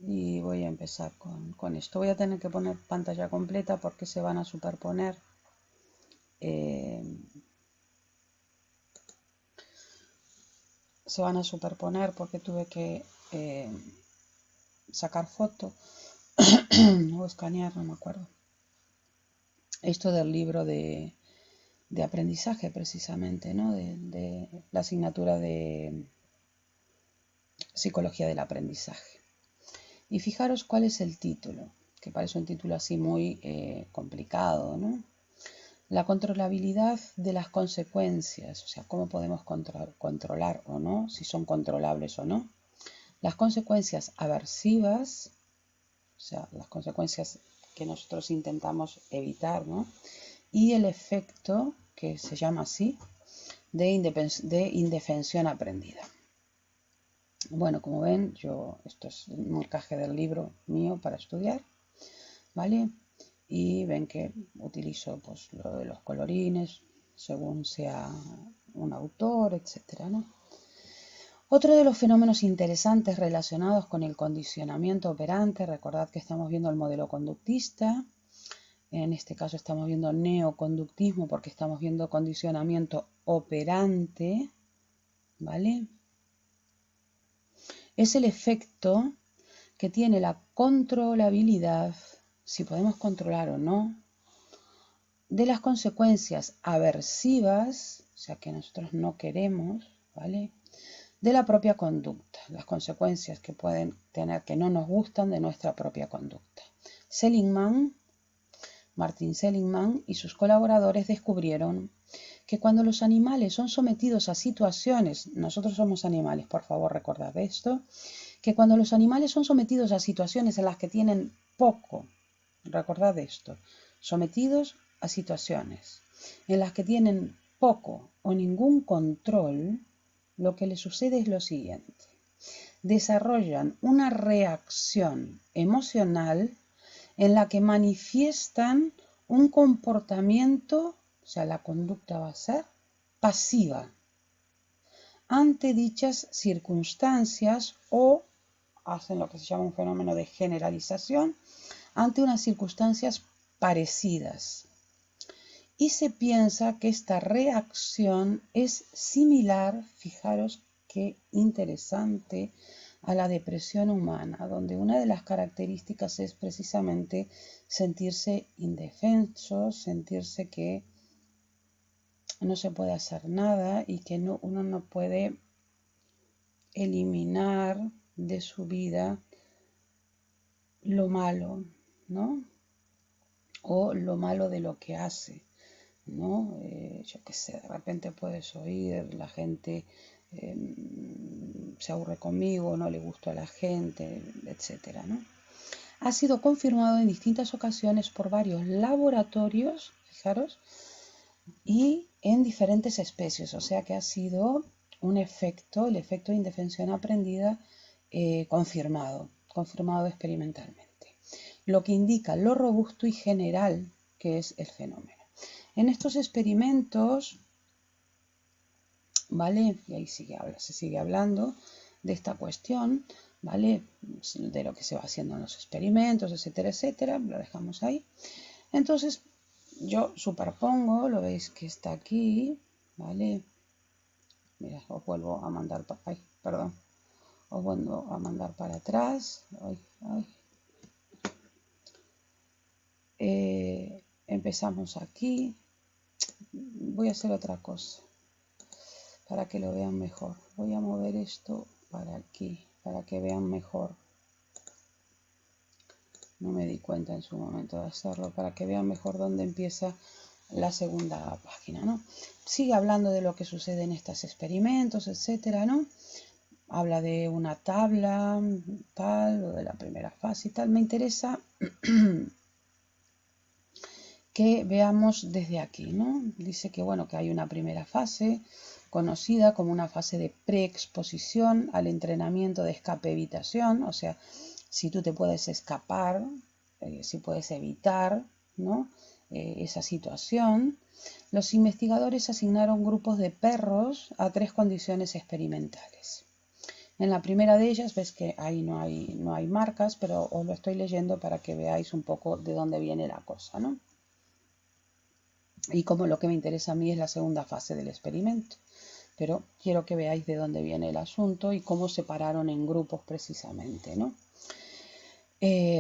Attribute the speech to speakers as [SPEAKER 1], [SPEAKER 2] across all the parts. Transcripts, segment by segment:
[SPEAKER 1] Y voy a empezar con esto. Voy a tener que poner pantalla completa porque se van a superponer. Se van a superponer porque tuve que sacar foto o escanear, no me acuerdo. Esto del libro de aprendizaje precisamente, ¿no? De la asignatura de psicología del aprendizaje. Y fijaros cuál es el título, que parece un título así muy complicado, ¿no? La controlabilidad de las consecuencias, o sea, cómo podemos controlar o no, si son controlables o no. Las consecuencias aversivas, o sea, las consecuencias que nosotros intentamos evitar, ¿no? Y el efecto, que se llama así, de indefensión aprendida. Bueno, como ven, esto es un marcaje del libro mío para estudiar, ¿vale? Y ven que utilizo pues lo de los colorines, según sea un autor, etcétera, ¿no? Otro de los fenómenos interesantes relacionados con el condicionamiento operante, recordad que estamos viendo el modelo conductista, en este caso estamos viendo neoconductismo porque estamos viendo condicionamiento operante, ¿vale? Es el efecto que tiene la controlabilidad, si podemos controlar o no, de las consecuencias aversivas, o sea que nosotros no queremos, ¿vale? De la propia conducta, las consecuencias que pueden tener que no nos gustan de nuestra propia conducta. Martin Seligman y sus colaboradores descubrieron que cuando los animales son sometidos a situaciones, nosotros somos animales, por favor recordad esto, que cuando los animales son sometidos a situaciones en las que tienen poco, recordad esto, sometidos a situaciones en las que tienen poco o ningún control, lo que les sucede es lo siguiente. Desarrollan una reacción emocional en la que manifiestan un comportamiento, o sea, la conducta va a ser pasiva ante dichas circunstancias o hacen lo que se llama un fenómeno de generalización ante unas circunstancias parecidas. Y se piensa que esta reacción es similar, fijaros qué interesante, a la depresión humana, donde una de las características es precisamente sentirse indefenso, sentirse que no se puede hacer nada y que uno no puede eliminar de su vida lo malo, ¿no? O lo malo de lo que hace, ¿no? Yo qué sé, de repente puedes oír, la gente se aburre conmigo, no le gusta a la gente, etcétera, ¿no? Ha sido confirmado en distintas ocasiones por varios laboratorios, fijaros, y en diferentes especies, o sea que ha sido un efecto, el efecto de indefensión aprendida confirmado experimentalmente, lo que indica lo robusto y general que es el fenómeno. En estos experimentos, ¿vale? Y ahí se sigue hablando de esta cuestión, ¿vale? De lo que se va haciendo en los experimentos, etcétera, etcétera, lo dejamos ahí. Entonces, yo superpongo, lo veis que está aquí, ¿vale? Mira, os vuelvo a mandar os vuelvo a mandar para atrás. Empezamos aquí. Voy a hacer otra cosa para que lo vean mejor. Voy a mover esto para aquí, para que vean mejor. No me di cuenta en su momento de hacerlo, para que vean mejor dónde empieza la segunda página, ¿no? Sigue hablando de lo que sucede en estos experimentos, etcétera, ¿no? Habla de una tabla, tal, o de la primera fase y tal. Me interesa que veamos desde aquí, ¿no? Dice que, bueno, que hay una primera fase conocida como una fase de preexposición al entrenamiento de escape-evitación, o sea, si tú te puedes escapar, si puedes evitar, ¿no? Esa situación. Los investigadores asignaron grupos de perros a 3 condiciones experimentales. En la primera de ellas ves que ahí no hay marcas, pero os lo estoy leyendo para que veáis un poco de dónde viene la cosa, ¿no? Y como lo que me interesa a mí es la segunda fase del experimento. Pero quiero que veáis de dónde viene el asunto y cómo se pararon en grupos precisamente, ¿no?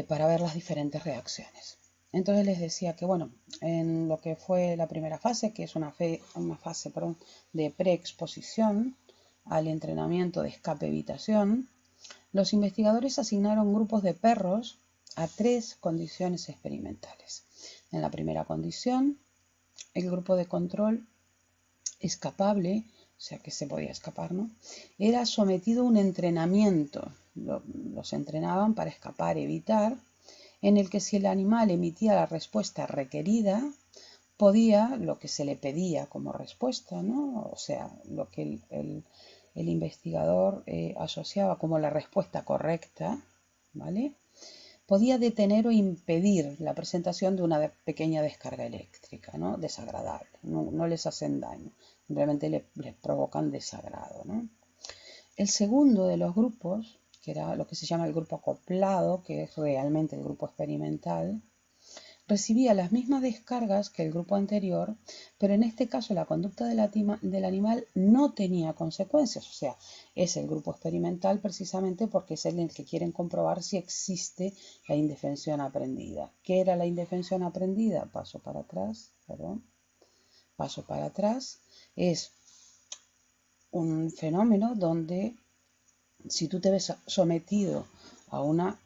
[SPEAKER 1] Para ver las diferentes reacciones. Entonces les decía que, bueno, en lo que fue la primera fase, que es una fase de preexposición al entrenamiento de escape-evitación, los investigadores asignaron grupos de perros a 3 condiciones experimentales. En la primera condición, el grupo de control escapable, o sea que se podía escapar, ¿no?, era sometido a un entrenamiento. Los entrenaban para escapar, evitar, en el que si el animal emitía la respuesta requerida, podía, lo que se le pedía como respuesta, ¿no?, o sea, lo que el investigador asociaba como la respuesta correcta, ¿vale?, podía detener o impedir la presentación de una pequeña descarga eléctrica, ¿no?, desagradable. No les hacen daño, simplemente les provocan desagrado, ¿no? El segundo de los grupos, que era lo que se llama el grupo acoplado, que es realmente el grupo experimental, recibía las mismas descargas que el grupo anterior, pero en este caso la conducta del animal no tenía consecuencias. O sea, es el grupo experimental precisamente porque es el que quieren comprobar si existe la indefensión aprendida. ¿Qué era la indefensión aprendida? Paso para atrás. Es un fenómeno donde si tú te ves sometido a una...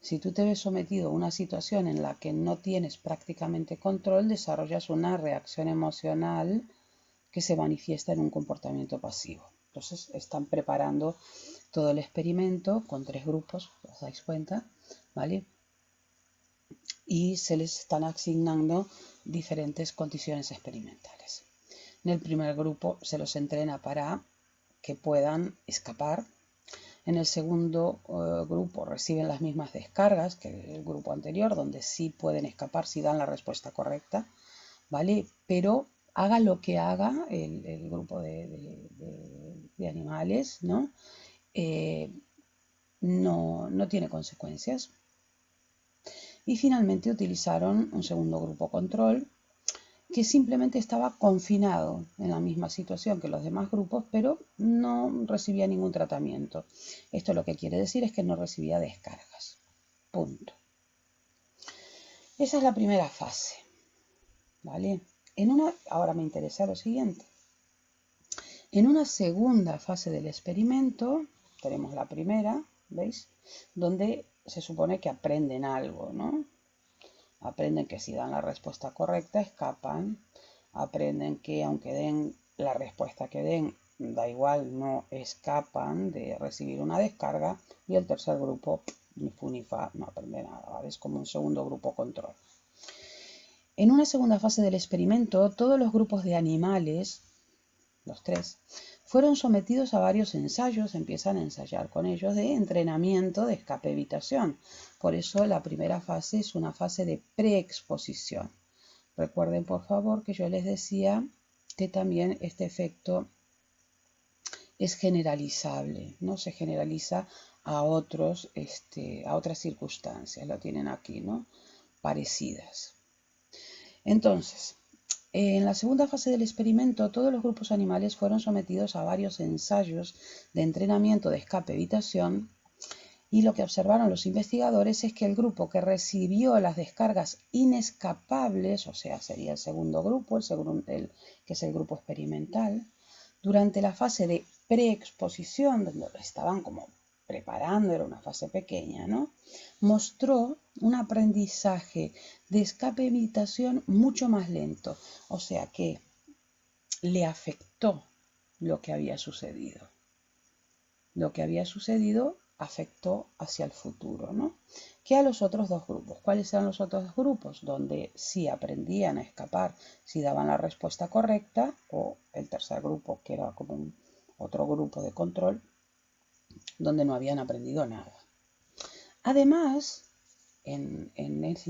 [SPEAKER 1] Si tú te ves sometido a una situación en la que no tienes prácticamente control, desarrollas una reacción emocional que se manifiesta en un comportamiento pasivo. Entonces están preparando todo el experimento con 3 grupos, os dais cuenta, ¿vale? Y se les están asignando diferentes condiciones experimentales. En el primer grupo se los entrena para que puedan escapar. En el segundo grupo reciben las mismas descargas que el grupo anterior, donde sí pueden escapar si dan la respuesta correcta, ¿vale? Pero haga lo que haga el grupo de animales, ¿no? No tiene consecuencias. Y finalmente utilizaron un segundo grupo control, que simplemente estaba confinado en la misma situación que los demás grupos, pero no recibía ningún tratamiento. Esto lo que quiere decir es que no recibía descargas. Punto. Esa es la primera fase, ¿vale? Ahora me interesa lo siguiente. En una segunda fase del experimento, tenemos la primera, ¿veis?, donde se supone que aprenden algo, ¿no? Aprenden que si dan la respuesta correcta, escapan. Aprenden que aunque den la respuesta que den, da igual, no escapan de recibir una descarga. Y el tercer grupo, ni fu ni fa, no aprende nada, ¿vale? Es como un segundo grupo control. En una segunda fase del experimento, todos los grupos de animales, los 3, fueron sometidos a varios ensayos, empiezan a ensayar con ellos, de entrenamiento de escape-evitación. Por eso la primera fase es una fase de preexposición. Recuerden, por favor, que yo les decía que también este efecto es generalizable, ¿no? Se generaliza a otras circunstancias, lo tienen aquí, ¿no?, parecidas. Entonces, en la segunda fase del experimento, todos los grupos animales fueron sometidos a varios ensayos de entrenamiento de escape-evitación, y lo que observaron los investigadores es que el grupo que recibió las descargas inescapables, o sea, sería el segundo grupo, que es el grupo experimental, durante la fase de preexposición, donde estaban como preparando, era una fase pequeña, ¿no?, mostró un aprendizaje de escape-evitación mucho más lento, o sea que le afectó lo que había sucedido. Lo que había sucedido afectó hacia el futuro, ¿no?, que a los otros 2 grupos. ¿Cuáles eran los otros 2 grupos? Donde sí aprendían a escapar si daban la respuesta correcta, o el tercer grupo, que era como otro grupo de control, donde no habían aprendido nada. Además, en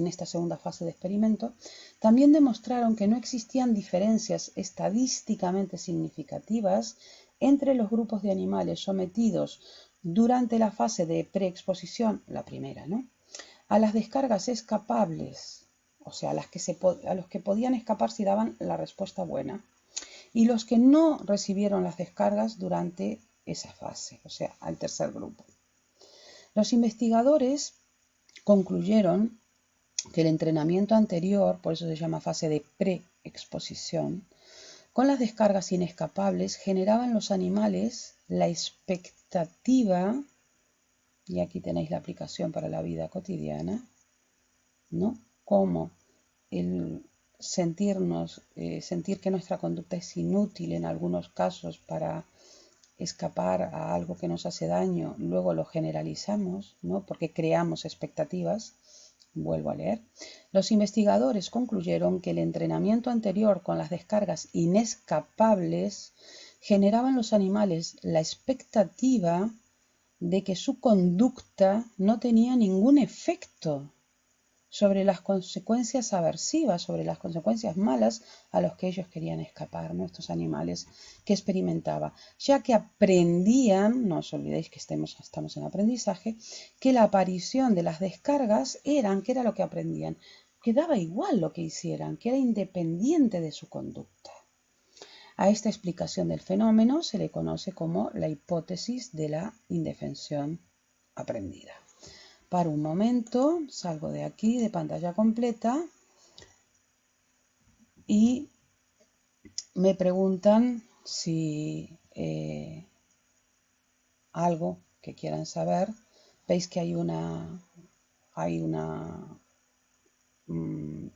[SPEAKER 1] esta segunda fase de experimento, también demostraron que no existían diferencias estadísticamente significativas entre los grupos de animales sometidos durante la fase de preexposición, la primera, ¿no?, a las descargas escapables, o sea, a los que podían escapar si daban la respuesta buena, y los que no recibieron las descargas durante esa fase, o sea, al tercer grupo. Los investigadores concluyeron que el entrenamiento anterior, por eso se llama fase de preexposición, con las descargas inescapables generaba en los animales la expectativa, y aquí tenéis la aplicación para la vida cotidiana, ¿no?, como el sentir que nuestra conducta es inútil en algunos casos para escapar a algo que nos hace daño, luego lo generalizamos, ¿no?, porque creamos expectativas. Vuelvo a leer. Los investigadores concluyeron que el entrenamiento anterior con las descargas inescapables generaba en los animales la expectativa de que su conducta no tenía ningún efecto sobre las consecuencias aversivas, sobre las consecuencias malas a los que ellos querían escapar, ¿no?, estos animales que experimentaba, ya que aprendían, no os olvidéis que estamos en aprendizaje, que la aparición de las descargas que era lo que aprendían, que daba igual lo que hicieran, que era independiente de su conducta. A esta explicación del fenómeno se le conoce como la hipótesis de la indefensión aprendida. Para un momento, salgo de aquí, de pantalla completa, y me preguntan si algo que quieran saber. Veis que hay una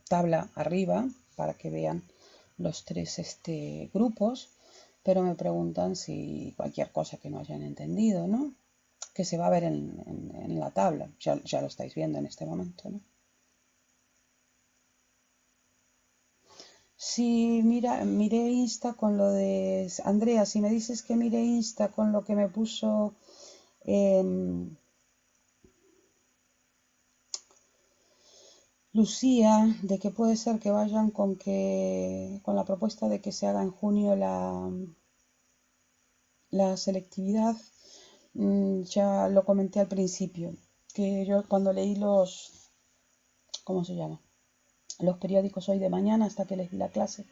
[SPEAKER 1] tabla arriba para que vean los tres grupos, pero me preguntan si cualquier cosa que no hayan entendido, ¿no?, que se va a ver en la tabla, ya lo estáis viendo en este momento, ¿no? Si miré Insta con lo de Andrea, si me dices que mire Insta con lo que me puso Lucía, de que puede ser que vayan con la propuesta de que se haga en junio la selectividad, ya lo comenté al principio, que yo cuando leí ¿cómo se llama?, los periódicos hoy de mañana, hasta que les di la clase,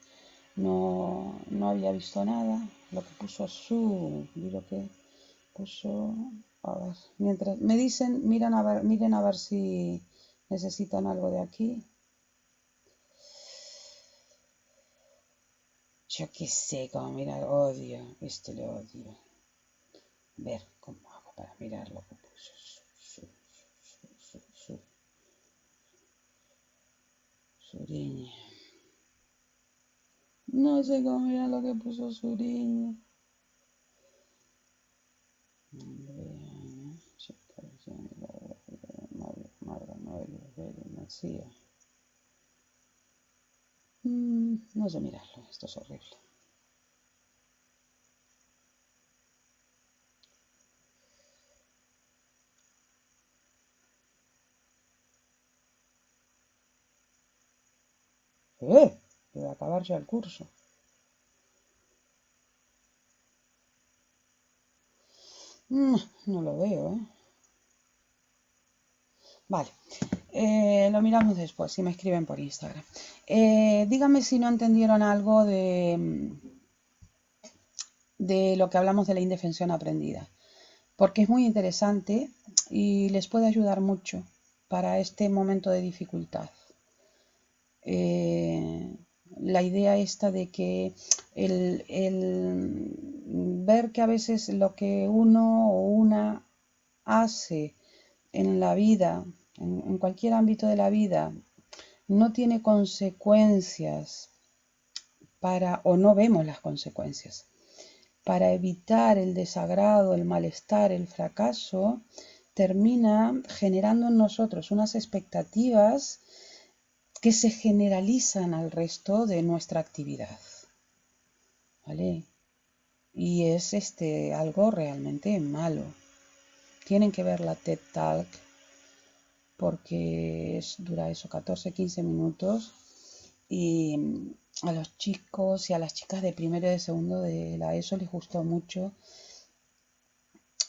[SPEAKER 1] no había visto nada. Lo que puso vi lo que puso, a ver, mientras me dicen, miren a ver si necesitan algo de aquí. Yo qué sé cómo mirar, odio, esto lo odio. Ver cómo hago para mirar lo que puso Suriña. No sé cómo mirar lo que puso Suriña. No sé mirarlo, esto es horrible. Debe acabar ya el curso. No lo veo, ¿eh? Vale, lo miramos después, si me escriben por Instagram. Díganme si no entendieron algo de lo que hablamos de la indefensión aprendida, porque es muy interesante y les puede ayudar mucho para este momento de dificultad. La idea esta de que el ver que a veces lo que uno o una hace en la vida, en cualquier ámbito de la vida, no tiene consecuencias o no vemos las consecuencias. Para evitar el desagrado, el malestar, el fracaso, termina generando en nosotros unas expectativas que se generalizan al resto de nuestra actividad, ¿vale? Y es algo realmente malo. Tienen que ver la TED Talk porque dura eso, 14-15 minutos, y a los chicos y a las chicas de primero y de segundo de la ESO les gustó mucho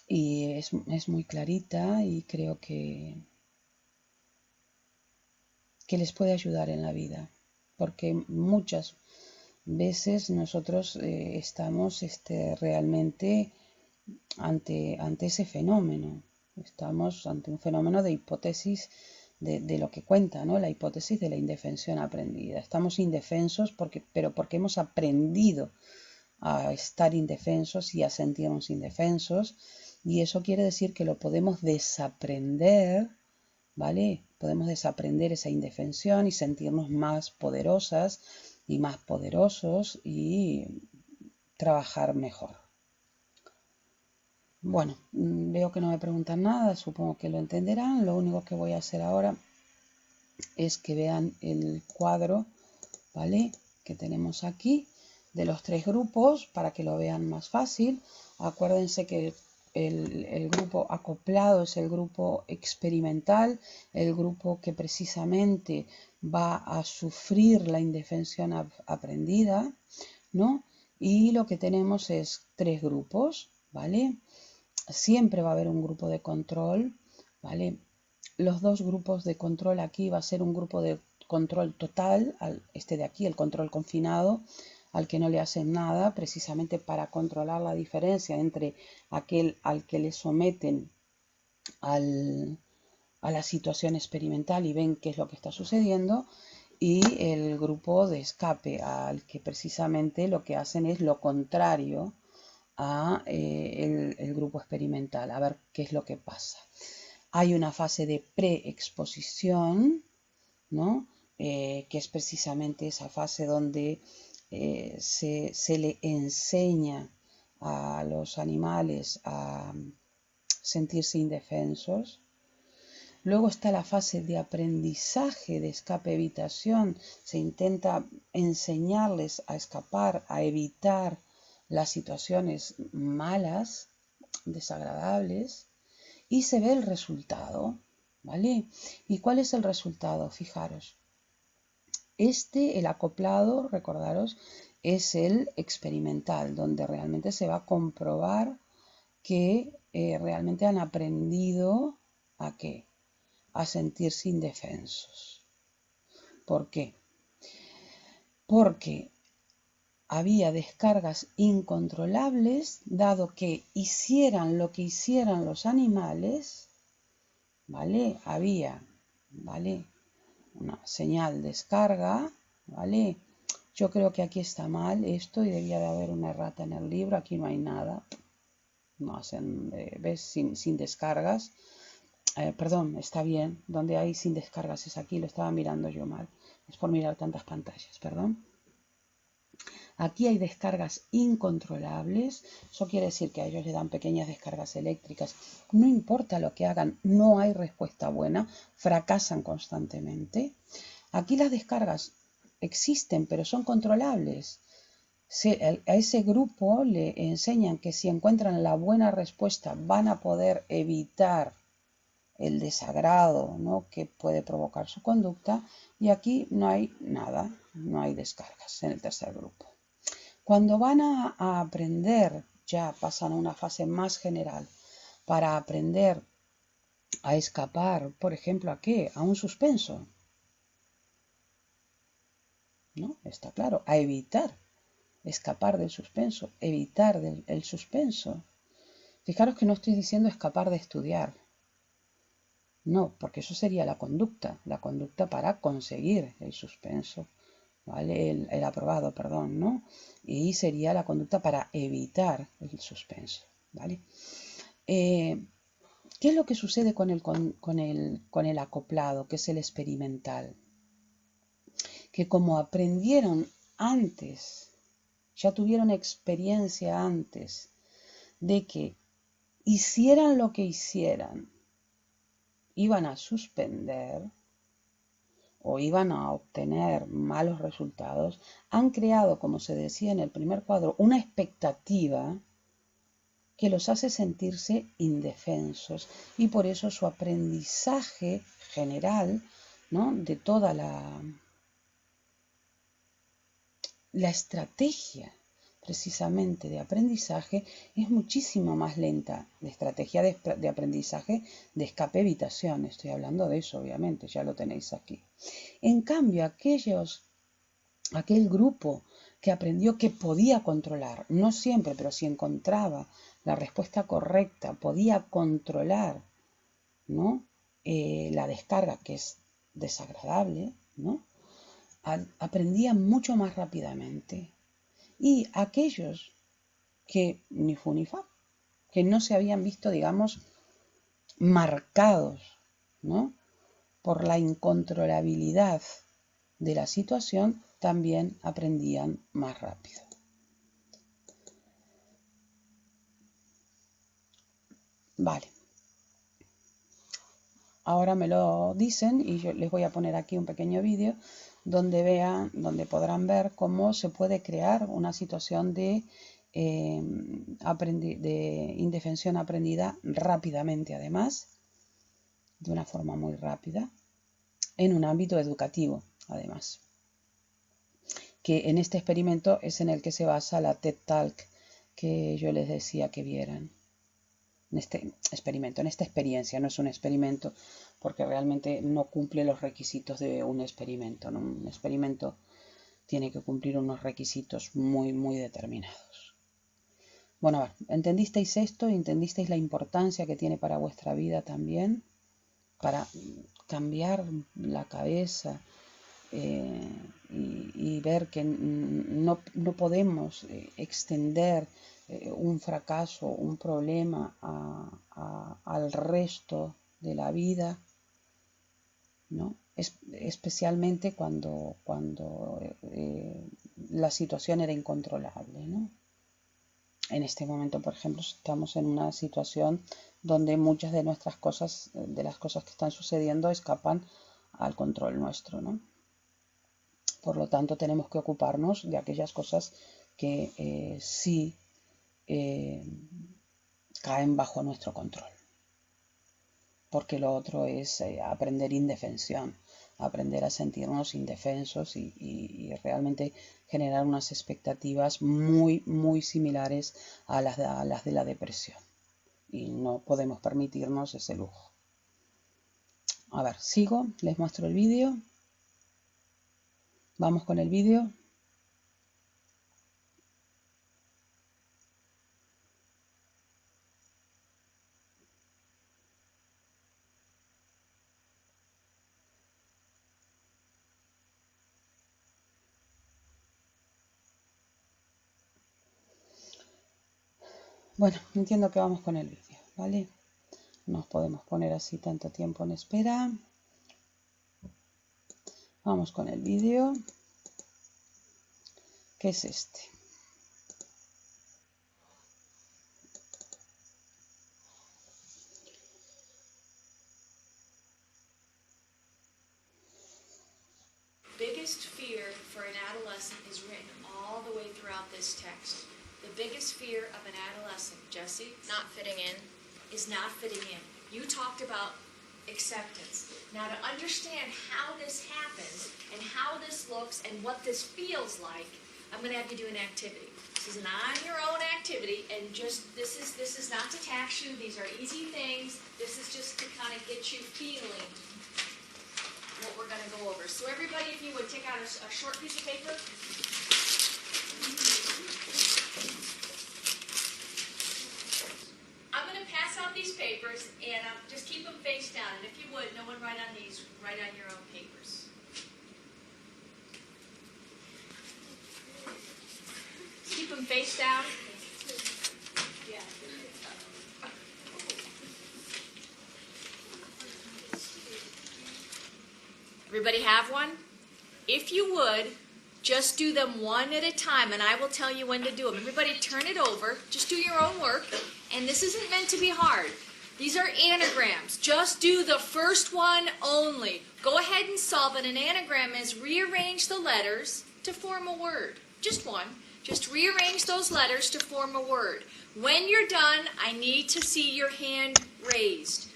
[SPEAKER 1] y es muy clarita y creo que les puede ayudar en la vida, porque muchas veces nosotros estamos realmente ante ese fenómeno. Estamos ante un fenómeno de hipótesis de lo que cuenta, ¿no? La hipótesis de la indefensión aprendida. Estamos indefensos pero porque hemos aprendido a estar indefensos y a sentirnos indefensos. Y eso quiere decir que lo podemos desaprender, ¿vale? Podemos desaprender esa indefensión y sentirnos más poderosas y más poderosos y trabajar mejor. Bueno, veo que no me preguntan nada, supongo que lo entenderán. Lo único que voy a hacer ahora es que vean el cuadro, ¿vale? Que tenemos aquí de los tres grupos para que lo vean más fácil. Acuérdense que el grupo acoplado es el grupo experimental, el grupo que precisamente va a sufrir la indefensión aprendida, ¿no? Y lo que tenemos es tres grupos, ¿vale? Siempre va a haber un grupo de control, ¿vale? Los dos grupos de control aquí va a ser un grupo de control total, este de aquí, el control confinado, al que no le hacen nada, precisamente para controlar la diferencia entre aquel al que le someten a la situación experimental y ven qué es lo que está sucediendo, y el grupo de escape, al que precisamente lo que hacen es lo contrario a el grupo experimental, a ver qué es lo que pasa. Hay una fase de preexposición, ¿no? Que es precisamente esa fase donde se le enseña a los animales a sentirse indefensos. Luego está la fase de aprendizaje de escape-evitación. Se intenta enseñarles a escapar, a evitar las situaciones malas, desagradables, y se ve el resultado, ¿vale? ¿Y cuál es el resultado? Fijaros, el acoplado, recordaros, es el experimental, donde realmente se va a comprobar que realmente han aprendido a qué, a sentirse indefensos. ¿Por qué? Porque había descargas incontrolables, dado que hicieran lo que hicieran los animales, ¿vale? Había, ¿vale? Una señal descarga, ¿vale? Yo creo que aquí está mal esto y debía de haber una errata en el libro, aquí no hay nada. No hacen, ¿ves? Sin descargas. Perdón, está bien. Donde hay sin descargas es aquí, lo estaba mirando yo mal. Es por mirar tantas pantallas, perdón. Aquí hay descargas incontrolables. Eso quiere decir que a ellos le dan pequeñas descargas eléctricas. No importa lo que hagan, no hay respuesta buena. Fracasan constantemente. Aquí las descargas existen, pero son controlables. A ese grupo le enseñan que si encuentran la buena respuesta van a poder evitar el desagrado, ¿no?, que puede provocar su conducta, y aquí no hay nada, no hay descargas en el tercer grupo. Cuando van a aprender, ya pasan a una fase más general, para aprender a escapar, por ejemplo, ¿a qué? A un suspenso, ¿no? Está claro, a evitar escapar del suspenso, evitar el suspenso. Fijaros que no estoy diciendo escapar de estudiar. No, porque eso sería la conducta para conseguir el suspenso, ¿vale? El aprobado, perdón, ¿no? Y sería la conducta para evitar el suspenso, ¿vale? ¿Qué es lo que sucede con el acoplado, que es el experimental? Que como aprendieron antes, ya tuvieron experiencia antes de que hicieran lo que hicieran, iban a suspender o iban a obtener malos resultados, han creado, como se decía en el primer cuadro, una expectativa que los hace sentirse indefensos, y por eso su aprendizaje general, ¿no?, de toda la estrategia precisamente de aprendizaje es muchísimo más lenta. La estrategia de aprendizaje de escape-evitación, estoy hablando de eso, obviamente, ya lo tenéis aquí. En cambio, aquel grupo que aprendió que podía controlar, no siempre, pero si encontraba la respuesta correcta, podía controlar, ¿no? La descarga, que es desagradable, ¿no? Aprendía mucho más rápidamente. Y aquellos que ni fu ni fa, que no se habían visto, digamos, marcados, ¿no? por la incontrolabilidad de la situación, también aprendían más rápido. Vale. Ahora me lo dicen y yo les voy a poner aquí un pequeño vídeo donde podrán ver cómo se puede crear una situación de indefensión aprendida rápidamente, además, de una forma muy rápida, en un ámbito educativo, además. Que en este experimento es en el que se basa la TED Talk que yo les decía que vieran. En este experimento, en esta experiencia, no es un experimento porque realmente no cumple los requisitos de un experimento, ¿no? Un experimento tiene que cumplir unos requisitos muy, muy determinados. Bueno, a ver, ¿entendisteis esto? ¿Entendisteis la importancia que tiene para vuestra vida también? Para cambiar la cabeza y ver que no podemos extender un fracaso, un problema al resto de la vida, ¿no? Especialmente cuando la situación era incontrolable, ¿no? En este momento, por ejemplo, estamos en una situación donde muchas de nuestras cosas, de las cosas que están sucediendo, escapan al control nuestro, ¿no? Por lo tanto, tenemos que ocuparnos de aquellas cosas que sí caen bajo nuestro control. Porque lo otro es aprender indefensión, aprender a sentirnos indefensos y realmente generar unas expectativas muy, muy similares a las de la depresión. Y no podemos permitirnos ese lujo. A ver, sigo, les muestro el vídeo. Vamos con el vídeo. Bueno, entiendo que vamos con el vídeo, ¿vale? No nos podemos poner así tanto tiempo en espera. Vamos con el vídeo, que es este.
[SPEAKER 2] Biggest fear for an adolescent is written all the way throughout this text. The biggest fear of an adolescent, Jesse?
[SPEAKER 3] Not fitting in.
[SPEAKER 2] Is not fitting in. You talked about acceptance. Now to understand how this happens and how this looks and what this feels like, I'm going to have you do an activity. This is an on-your-own activity, and just this is not to tax you. These are easy things. This is just to kind of get you feeling what we're going to go over. So everybody, if you would take out a short piece of paper. I'm going to pass out these papers, and just keep them face down. And if you would, no one write on these, write on your own papers. Keep them face down. Yeah. Everybody have one? If you would, just do them one at a time, and I will tell you when to do them. Everybody turn it over. Just do your own work. And this isn't meant to be hard. These are anagrams. Just do the first one only. Go ahead and solve it. An anagram is rearrange the letters to form a word. Just one. Just rearrange those letters to form a word. When you're done, I need to see your hand raised.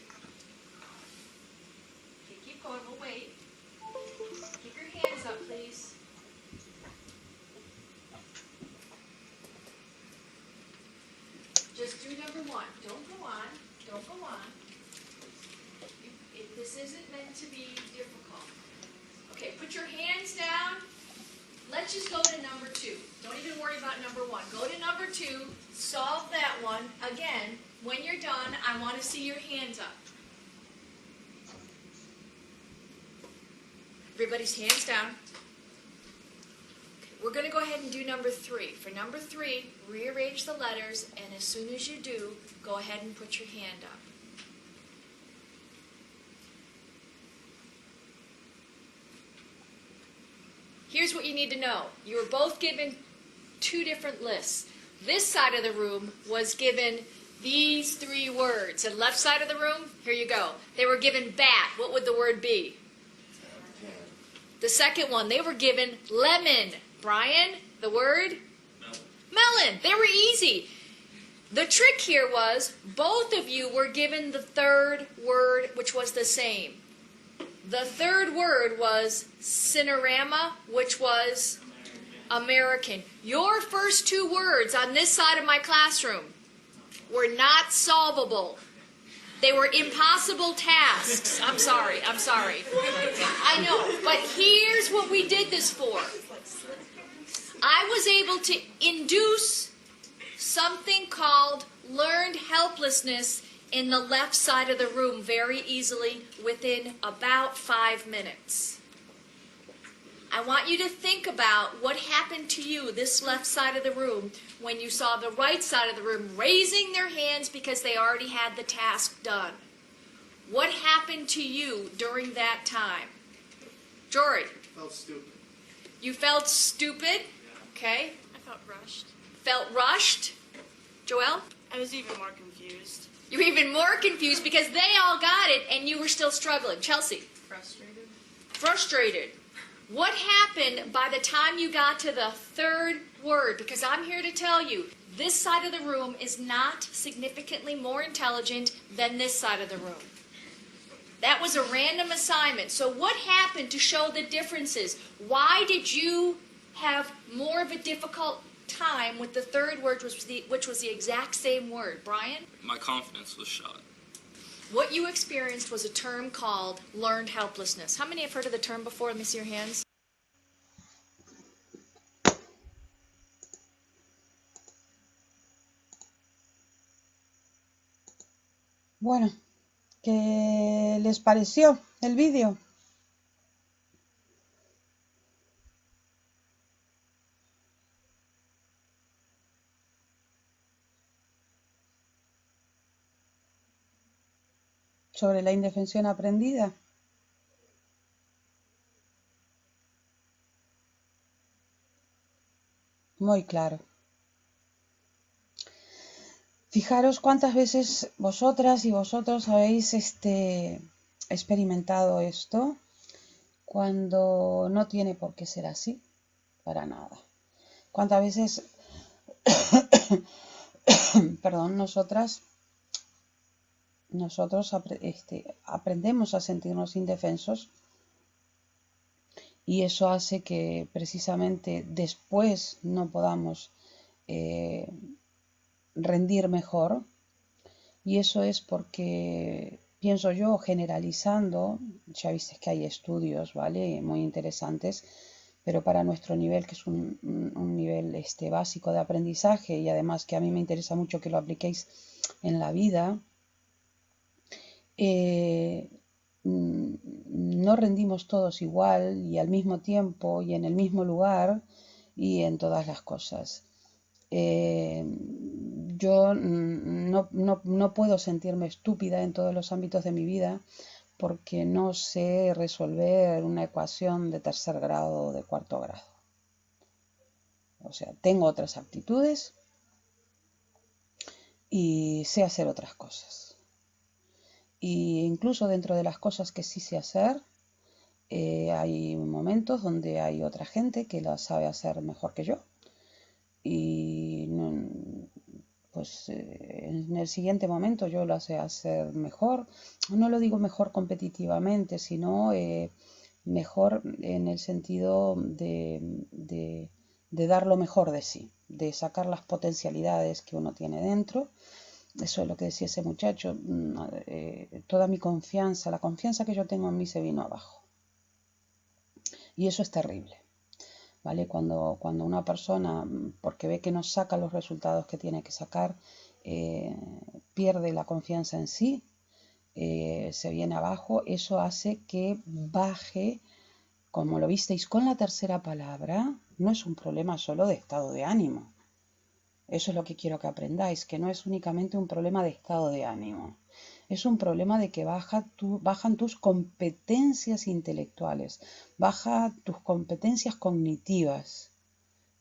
[SPEAKER 2] Okay, keep going. We'll wait. Keep your hands up, please. Just do number 1. Don't go on. Don't go on. This isn't meant to be difficult. Okay, put your hands down. Let's just go to number 2. Don't even worry about number 1. Go to number 2. Solve that one. Again, when you're done, I want to see your hands up. Everybody's hands down. We're going to go ahead and do number 3. For number 3, rearrange the letters, and as soon as you do, go ahead and put your hand up. Here's what you need to know. You were both given 2 different lists. This side of the room was given these 3 words. And left side of the room, here you go. They were given bat. What would the word be? The second one, they were given lemon. Brian, the word? Melon. They were easy. The trick here was both of you were given the third word, which was the same. The third word was cinerama, which was American. Your first 2 words on this side of my classroom were not solvable. They were impossible tasks. I'm sorry. I know, but here's what we did this for. I was able to induce something called learned helplessness in the left side of the room very easily within about 5 minutes. I want you to think about what happened to you, this left side of the room, when you saw the right side of the room raising their hands because they already had the task done. What happened to you during that time? Jory?
[SPEAKER 3] I felt stupid.
[SPEAKER 2] You felt stupid? Okay.
[SPEAKER 4] I felt rushed.
[SPEAKER 2] Felt rushed? Joelle?
[SPEAKER 4] I was even more confused.
[SPEAKER 2] You were even more confused because they all got it and you were still struggling. Chelsea?
[SPEAKER 4] Frustrated.
[SPEAKER 2] Frustrated. What happened by the time you got to the third word? Because I'm here to tell you, this side of the room is not significantly more intelligent than this side of the room. That was a random assignment. So what happened to show the differences? Why did you have more of a difficult time with the third word, which was the exact same word? Brian?
[SPEAKER 5] My confidence was shot.
[SPEAKER 2] What you experienced was a term called learned helplessness. How many have heard of the term before? Let me see your hands.
[SPEAKER 1] Bueno, ¿qué les pareció el vídeo? Sobre la indefensión aprendida. Muy claro. Fijaros cuántas veces vosotras y vosotros habéis experimentado esto cuando no tiene por qué ser así, para nada. Cuántas veces, perdón, nosotros aprendemos a sentirnos indefensos y eso hace que precisamente después no podamos rendir mejor, y eso es porque, pienso yo, generalizando, ya viste que hay estudios, ¿vale?, muy interesantes, pero para nuestro nivel, que es un nivel básico de aprendizaje, y además que a mí me interesa mucho que lo apliquéis en la vida, no rendimos todos igual y al mismo tiempo y en el mismo lugar y en todas las cosas. Yo no puedo sentirme estúpida en todos los ámbitos de mi vida porque no sé resolver una ecuación de 3er grado o de 4º grado. O sea, tengo otras aptitudes y sé hacer otras cosas. Y incluso dentro de las cosas que sí sé hacer, hay momentos donde hay otra gente que las sabe hacer mejor que yo. Y pues en el siguiente momento yo lo sé hacer mejor. No lo digo mejor competitivamente, sino mejor en el sentido de de dar lo mejor de sí, de sacar las potencialidades que uno tiene dentro. Eso es lo que decía ese muchacho, toda mi confianza, la confianza que yo tengo en mí se vino abajo. Y eso es terrible, ¿vale? Cuando una persona, porque ve que no saca los resultados que tiene que sacar, pierde la confianza en sí, se viene abajo, eso hace que baje, como lo visteis con la tercera palabra, no es un problema solo de estado de ánimo. Eso es lo que quiero que aprendáis, que no es únicamente un problema de estado de ánimo. Es un problema de que bajan tus competencias intelectuales, bajan tus competencias cognitivas,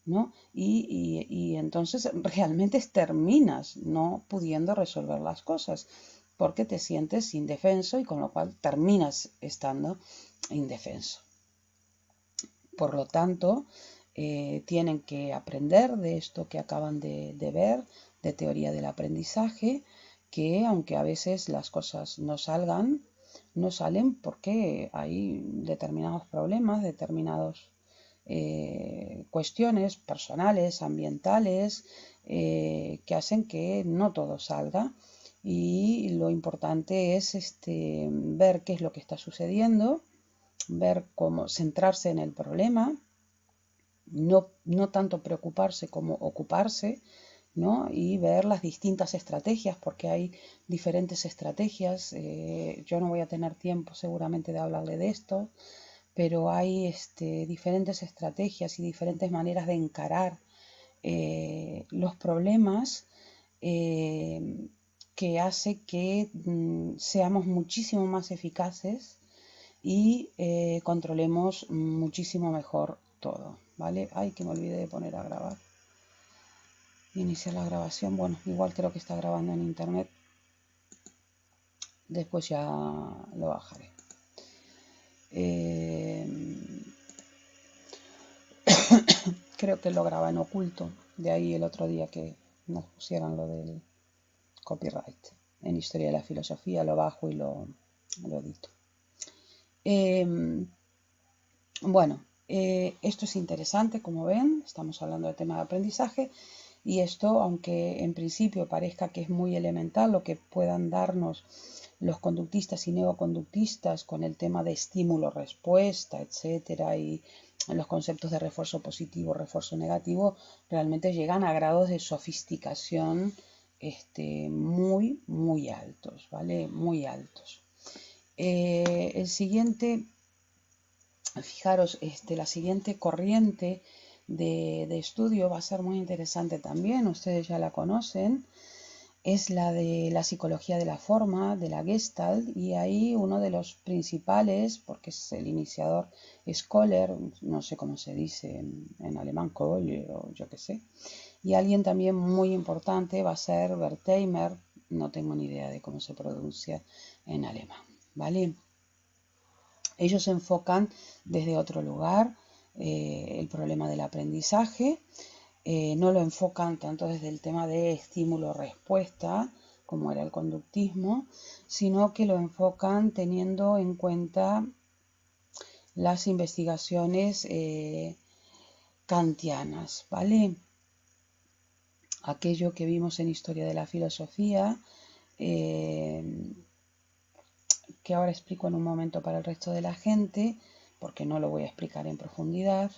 [SPEAKER 1] ¿no? Y entonces realmente terminas no pudiendo resolver las cosas, porque te sientes indefenso y con lo cual terminas estando indefenso. Por lo tanto, tienen que aprender de esto que acaban de ver, de teoría del aprendizaje, que aunque a veces las cosas no salen porque hay determinados problemas, determinadas cuestiones personales, ambientales, que hacen que no todo salga. Y lo importante es ver qué es lo que está sucediendo, ver cómo centrarse en el problema, no tanto preocuparse como ocuparse, ¿no? Y ver las distintas estrategias, porque hay diferentes estrategias. Yo no voy a tener tiempo seguramente de hablarle de esto, pero hay diferentes estrategias y diferentes maneras de encarar los problemas que hace que seamos muchísimo más eficaces y controlemos muchísimo mejor todo, ¿vale? Ay, que me olvidé de poner a grabar. Iniciar la grabación. Bueno, igual creo que está grabando en internet. Después ya lo bajaré. Creo que lo graba en oculto. De ahí el otro día que nos pusieran lo del copyright. En Historia de la Filosofía lo bajo y lo edito. Bueno, esto es interesante, como ven, estamos hablando del tema de aprendizaje y esto, aunque en principio parezca que es muy elemental lo que puedan darnos los conductistas y neoconductistas con el tema de estímulo-respuesta, etcétera, y los conceptos de refuerzo positivo, refuerzo negativo, realmente llegan a grados de sofisticación muy, muy altos, ¿vale? Muy altos. El siguiente... Fijaros, la siguiente corriente de estudio va a ser muy interesante también, ustedes ya la conocen, es la de la psicología de la forma, de la Gestalt, y ahí uno de los principales, porque es el iniciador, es Kohler, no sé cómo se dice en alemán, Kohler o yo qué sé, y alguien también muy importante va a ser Wertheimer, no tengo ni idea de cómo se pronuncia en alemán, ¿vale? Ellos se enfocan desde otro lugar el problema del aprendizaje, no lo enfocan tanto desde el tema de estímulo-respuesta, como era el conductismo, sino que lo enfocan teniendo en cuenta las investigaciones kantianas, ¿vale? Aquello que vimos en Historia de la Filosofía, que ahora explico en un momento para el resto de la gente, porque no lo voy a explicar en profundidad,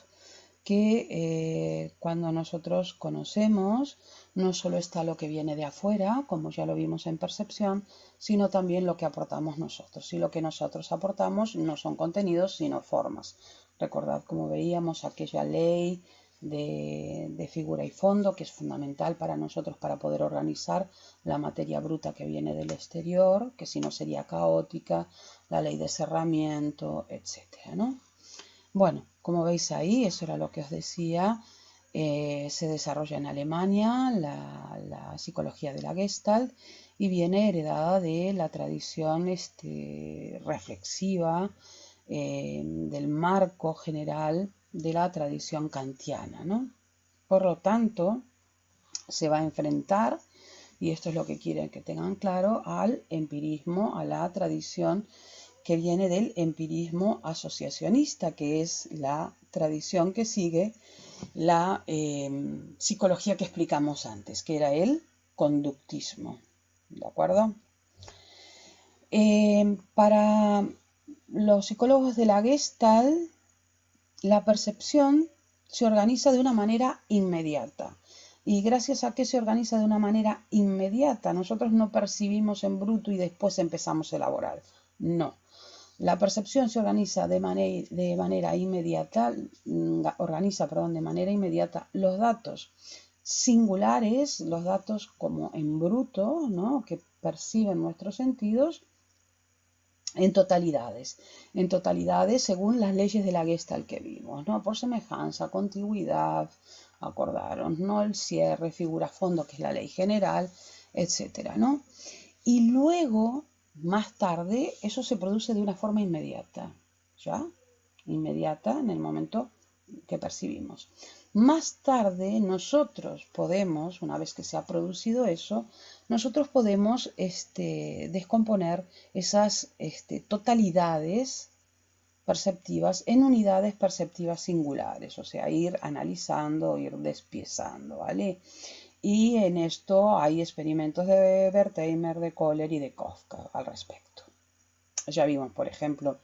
[SPEAKER 1] que cuando nosotros conocemos, no solo está lo que viene de afuera, como ya lo vimos en percepción, sino también lo que aportamos nosotros. Y lo que nosotros aportamos no son contenidos, sino formas. Recordad, como veíamos, aquella ley de figura y fondo, que es fundamental para nosotros para poder organizar la materia bruta que viene del exterior, que si no sería caótica, la ley de cerramiento, etcétera, ¿no? Bueno, como veis ahí, eso era lo que os decía, se desarrolla en Alemania la psicología de la Gestalt y viene heredada de la tradición reflexiva del marco general de la tradición kantiana, ¿no? Por lo tanto, se va a enfrentar, y esto es lo que quieren que tengan claro, al empirismo, a la tradición que viene del empirismo asociacionista, que es la tradición que sigue la psicología que explicamos antes, que era el conductismo. ¿De acuerdo? Para los psicólogos de la Gestalt, la percepción se organiza de una manera inmediata. Y gracias a que se organiza de una manera inmediata, nosotros no percibimos en bruto y después empezamos a elaborar. No. La percepción se organiza de manera inmediata, los datos singulares, los datos como en bruto, ¿no?, que perciben nuestros sentidos, en totalidades según las leyes de la Gestalt que vimos, ¿no? Por semejanza, contigüidad, acordaron, ¿no? El cierre, figura fondo, que es la ley general, etcétera, ¿no? Y luego, más tarde, eso se produce de una forma inmediata, ¿ya? Inmediata en el momento que percibimos. Más tarde nosotros podemos, una vez que se ha producido eso, nosotros podemos descomponer esas totalidades perceptivas en unidades perceptivas singulares, o sea, ir analizando, ir despiezando, ¿vale? Y en esto hay experimentos de Wertheimer, de Kohler y de Kafka al respecto. Ya vimos, por ejemplo,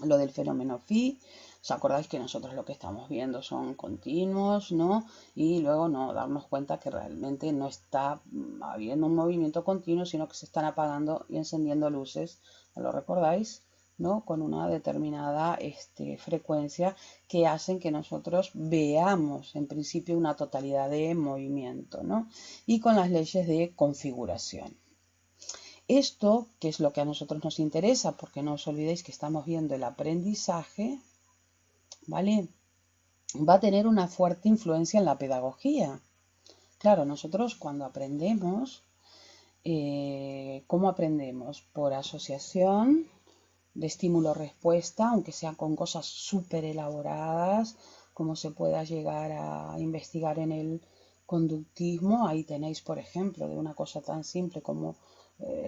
[SPEAKER 1] lo del fenómeno phi. ¿Os acordáis que nosotros lo que estamos viendo son continuos, ¿no? Y luego no darnos cuenta que realmente no está habiendo un movimiento continuo, sino que se están apagando y encendiendo luces, ¿lo recordáis?, ¿no? Con una determinada frecuencia que hacen que nosotros veamos en principio una totalidad de movimiento, ¿no? Y con las leyes de configuración. Esto, que es lo que a nosotros nos interesa, porque no os olvidéis que estamos viendo el aprendizaje, ¿vale?, va a tener una fuerte influencia en la pedagogía. Claro, nosotros cuando aprendemos, ¿cómo aprendemos? Por asociación de estímulo-respuesta, aunque sea con cosas súper elaboradas, como se pueda llegar a investigar en el conductismo. Ahí tenéis, por ejemplo, de una cosa tan simple como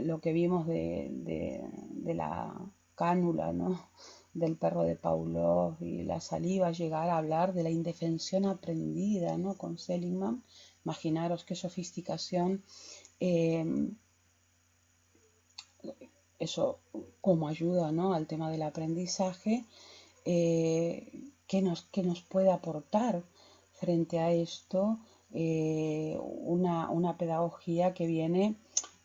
[SPEAKER 1] lo que vimos de la cánula, ¿no?, del perro de Pavlov, y la saliva, llegar a hablar de la indefensión aprendida, ¿no?, con Seligman. Imaginaros qué sofisticación, eso como ayuda, ¿no?, al tema del aprendizaje, que nos puede aportar frente a esto una pedagogía que viene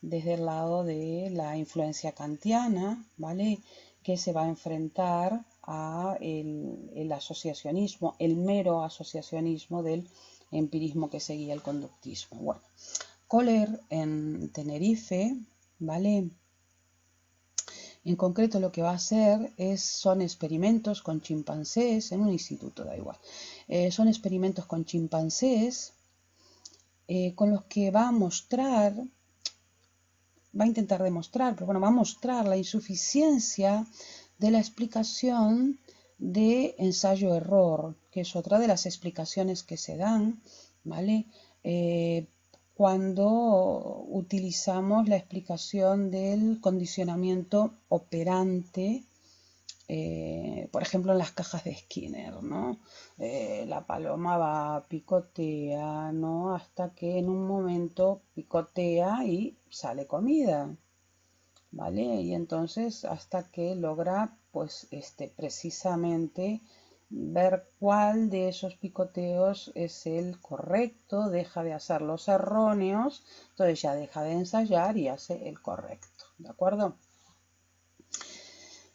[SPEAKER 1] desde el lado de la influencia kantiana, ¿vale?, que se va a enfrentar a el asociacionismo, el mero asociacionismo del empirismo que seguía el conductismo. Bueno, Kohler en Tenerife, ¿vale?, en concreto lo que va a hacer son experimentos con chimpancés, en un instituto, da igual. Son experimentos con chimpancés con los que va a intentar demostrar, pero bueno, va a mostrar la insuficiencia de la explicación de ensayo-error, que es otra de las explicaciones que se dan, ¿vale?, cuando utilizamos la explicación del condicionamiento operante, por ejemplo, en las cajas de Skinner, ¿no? La paloma va, picotea, ¿no?, hasta que en un momento picotea y sale comida, ¿vale? Y entonces hasta que logra, pues, precisamente ver cuál de esos picoteos es el correcto, deja de hacer los erróneos, entonces ya deja de ensayar y hace el correcto, ¿de acuerdo?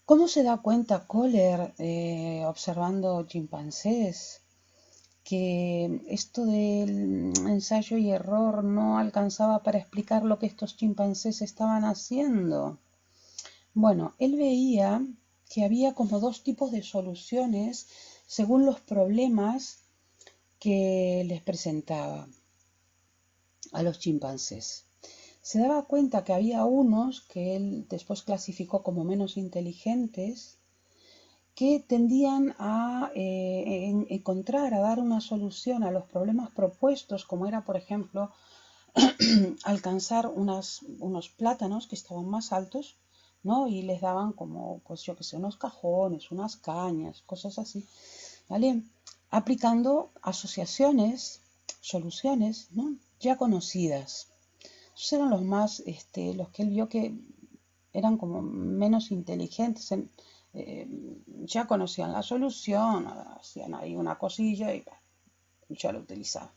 [SPEAKER 1] ¿Cómo se da cuenta Kohler, observando chimpancés, que esto del ensayo y error no alcanzaba para explicar lo que estos chimpancés estaban haciendo? Bueno, él veía que había como dos tipos de soluciones según los problemas que les presentaba a los chimpancés. Se daba cuenta que había unos que él después clasificó como menos inteligentes, que tendían a encontrar, a dar una solución a los problemas propuestos, como era, por ejemplo, alcanzar unos plátanos que estaban más altos, ¿no?, y les daban como, pues yo que sé, unos cajones, unas cañas, cosas así, ¿vale? aplicando asociaciones, soluciones, ¿no?, ya conocidas. Esos eran los más, los que él vio que eran como menos inteligentes, ya conocían la solución, hacían ahí una cosilla y ya lo utilizaban.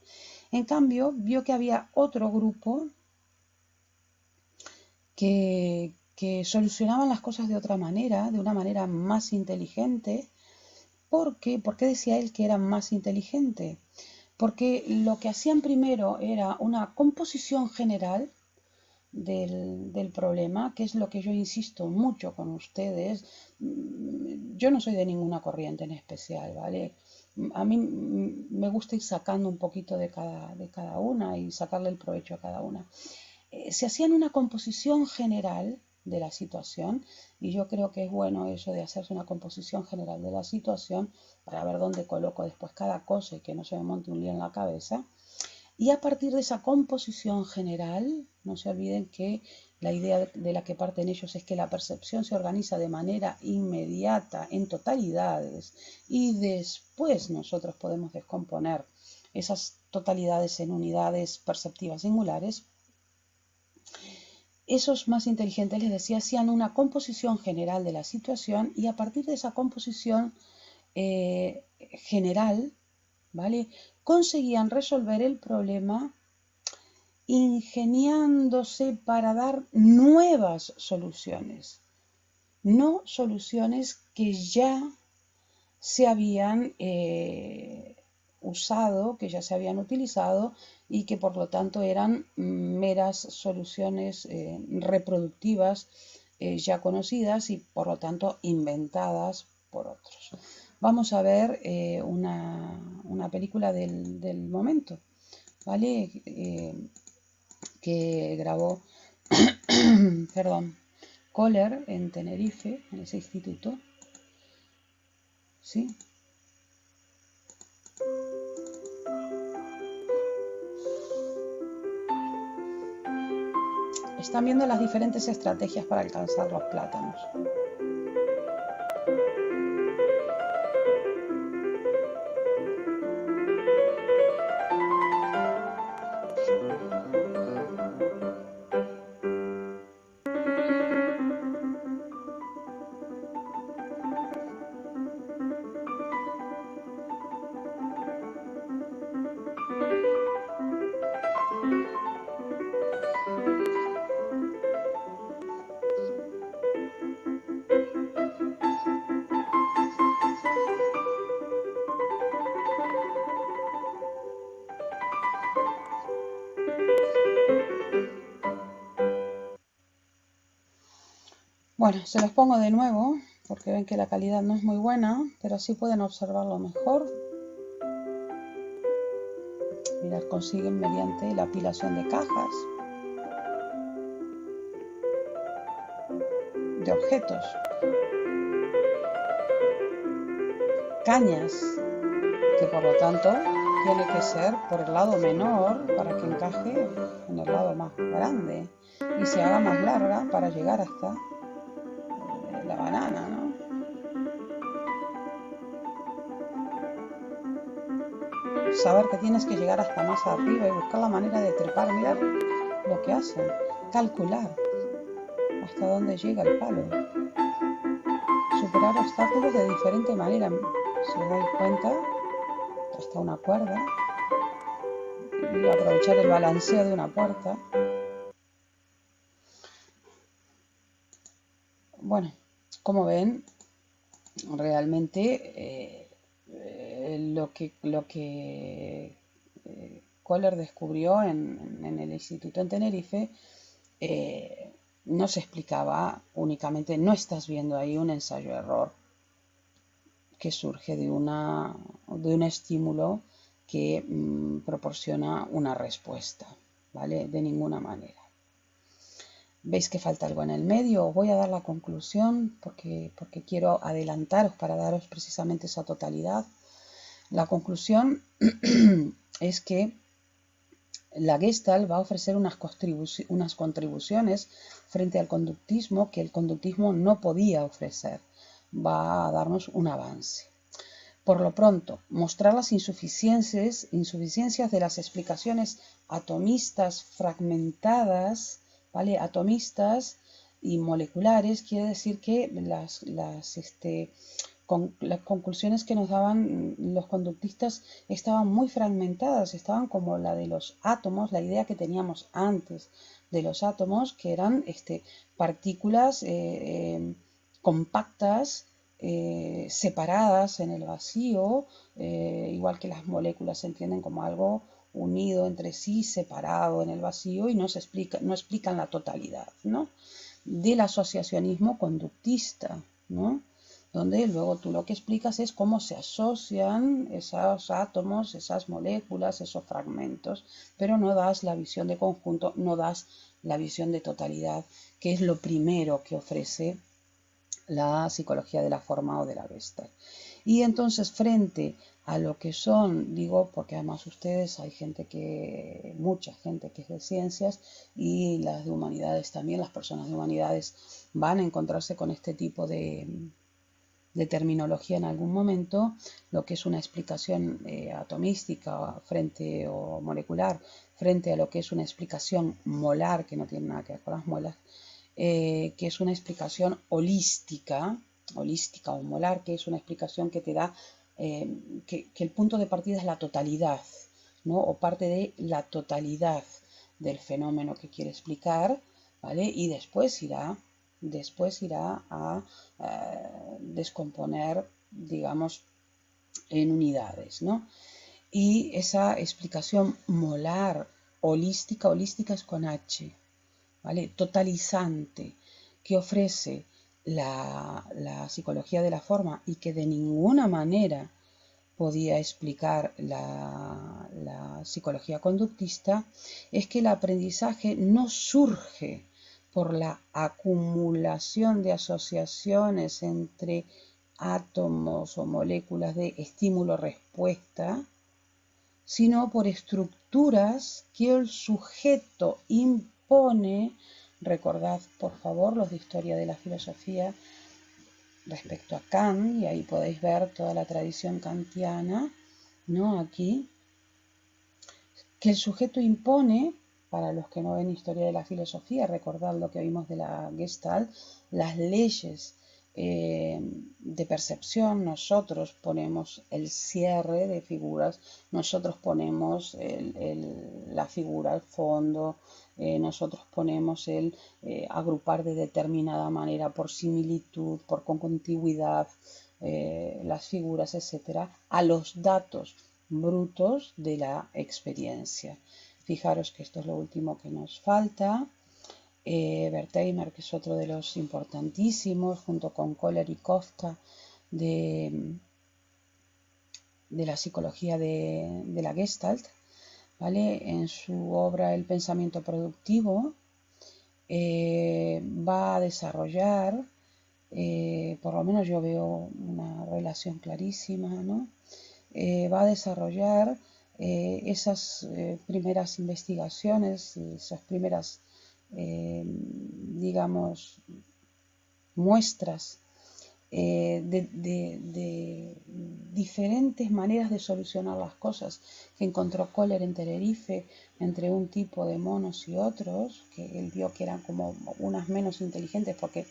[SPEAKER 1] En cambio, vio que había otro grupo que solucionaban las cosas de otra manera, de una manera más inteligente. ¿Por qué? ¿Por qué decía él que eran más inteligentes? Porque lo que hacían primero era una composición general del problema, que es lo que yo insisto mucho con ustedes. Yo no soy de ninguna corriente en especial, ¿vale? A mí me gusta ir sacando un poquito de cada una y sacarle el provecho a cada una. Se hacían una composición general de la situación, y yo creo que es bueno eso de hacerse una composición general de la situación para ver dónde coloco después cada cosa y que no se me monte un lío en la cabeza. Y a partir de esa composición general, no se olviden que la idea de la que parten ellos es que la percepción se organiza de manera inmediata en totalidades y después nosotros podemos descomponer esas totalidades en unidades perceptivas singulares. Esos más inteligentes, les decía, hacían una composición general de la situación y a partir de esa composición general, ¿vale?, conseguían resolver el problema ingeniándose para dar nuevas soluciones, no soluciones que ya se habían usado, que ya se habían utilizado y que por lo tanto eran meras soluciones reproductivas ya conocidas y por lo tanto inventadas por otros. Vamos a ver una película del momento, ¿vale?, que grabó perdón, Kohler en Tenerife, en ese instituto. ¿Sí? Están viendo las diferentes estrategias para alcanzar los plátanos. Bueno, se los pongo de nuevo porque ven que la calidad no es muy buena, pero así pueden observarlo mejor. Mirad, consiguen mediante la apilación de cajas, de objetos, cañas, que por lo tanto tiene que ser por el lado menor para que encaje en el lado más grande y se haga más larga para llegar hasta la banana, ¿no? Saber que tienes que llegar hasta más arriba y buscar la manera de trepar. Mirad lo que hacen, calcular hasta dónde llega el palo, superar obstáculos de diferente manera. Si os dais cuenta, hasta una cuerda y aprovechar el balanceo de una puerta. Bueno, como ven, realmente lo que Kohler descubrió en el instituto en Tenerife no se explicaba únicamente. No estás viendo ahí un ensayo-error que surge de un estímulo que proporciona una respuesta, ¿vale? De ninguna manera. ¿Veis que falta algo en el medio? Os voy a dar la conclusión porque quiero adelantaros para daros precisamente esa totalidad. La conclusión es que la Gestalt va a ofrecer unas contribuciones frente al conductismo que el conductismo no podía ofrecer. Va a darnos un avance. Por lo pronto, mostrar las insuficiencias de las explicaciones atomistas fragmentadas, ¿vale? Atomistas y moleculares, quiere decir que las conclusiones que nos daban los conductistas estaban muy fragmentadas, estaban como la de los átomos, la idea que teníamos antes de los átomos, que eran partículas compactas, separadas en el vacío, igual que las moléculas se entienden como algo unido entre sí, separado en el vacío y no explican la totalidad, ¿no? Del asociacionismo conductista, ¿no? Donde luego tú lo que explicas es cómo se asocian esos átomos, esas moléculas, esos fragmentos, pero no das la visión de conjunto, no das la visión de totalidad, que es lo primero que ofrece la psicología de la forma o de la Gestalt. Y entonces, frente a lo que son, digo, porque además ustedes hay mucha gente que es de ciencias y las de humanidades también, las personas de humanidades van a encontrarse con este tipo de terminología en algún momento, lo que es una explicación atomística o molecular frente a lo que es una explicación molar, que no tiene nada que ver con las muelas, que es una explicación holística o molar, que es una explicación que te da que el punto de partida es la totalidad, ¿no? O parte de la totalidad del fenómeno que quiere explicar, ¿vale? Y después irá a descomponer, digamos, en unidades, ¿no? Y esa explicación molar, holística es con H, ¿vale? Totalizante, que ofrece la psicología de la forma y que de ninguna manera podía explicar la psicología conductista, es que el aprendizaje no surge por la acumulación de asociaciones entre átomos o moléculas de estímulo-respuesta, sino por estructuras que el sujeto impone. Recordad, por favor, los de Historia de la Filosofía respecto a Kant, y ahí podéis ver toda la tradición kantiana, ¿no? Aquí, que el sujeto impone, para los que no ven Historia de la Filosofía, recordad lo que vimos de la Gestalt, las leyes de percepción. Nosotros ponemos el cierre de figuras, nosotros ponemos la figura al fondo, nosotros ponemos el agrupar de determinada manera por similitud, por contigüidad, las figuras, etcétera, a los datos brutos de la experiencia. Fijaros que esto es lo último que nos falta. Wertheimer, que es otro de los importantísimos, junto con Kohler y Kofta, de la psicología de la Gestalt, ¿vale? En su obra El pensamiento productivo, va a desarrollar, por lo menos yo veo una relación clarísima, ¿no? Va a desarrollar esas primeras investigaciones, esas primeras, digamos, muestras de diferentes maneras de solucionar las cosas que encontró Kohler en Tenerife entre un tipo de monos y otros, que él vio que eran como unas menos inteligentes porque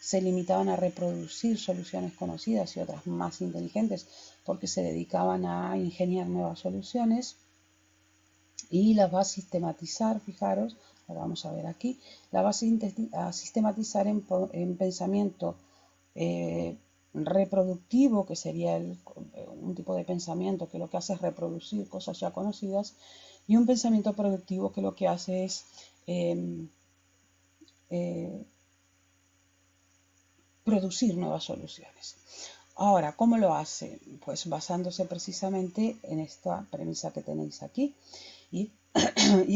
[SPEAKER 1] se limitaban a reproducir soluciones conocidas y otras más inteligentes porque se dedicaban a ingeniar nuevas soluciones, y las va a sistematizar. Fijaros, lo vamos a ver aquí, la va a sistematizar en pensamiento reproductivo, que sería un tipo de pensamiento que lo que hace es reproducir cosas ya conocidas, y un pensamiento productivo que lo que hace es producir nuevas soluciones. Ahora, ¿cómo lo hace? Pues basándose precisamente en esta premisa que tenéis aquí, y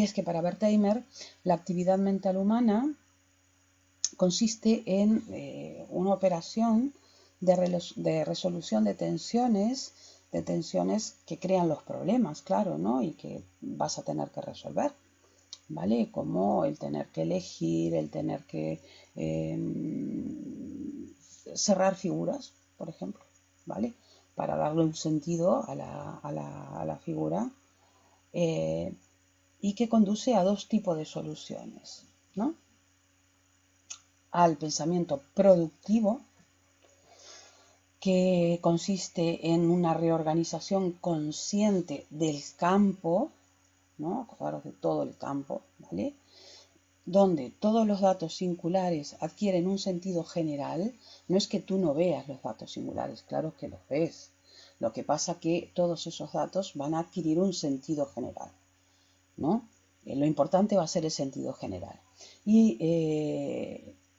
[SPEAKER 1] es que para Wertheimer la actividad mental humana consiste en una operación de resolución de tensiones que crean los problemas, claro, ¿no? Y que vas a tener que resolver, ¿vale? Como el tener que elegir, el tener que cerrar figuras, por ejemplo, ¿vale? para darle un sentido a la figura, y que conduce a dos tipos de soluciones, ¿no? Al pensamiento productivo, que consiste en una reorganización consciente del campo, ¿no? Acordaros de todo el campo, ¿vale? Donde todos los datos singulares adquieren un sentido general. No es que tú no veas los datos singulares, claro que los ves. Lo que pasa es que todos esos datos van a adquirir un sentido general, ¿no? Lo importante va a ser el sentido general. Y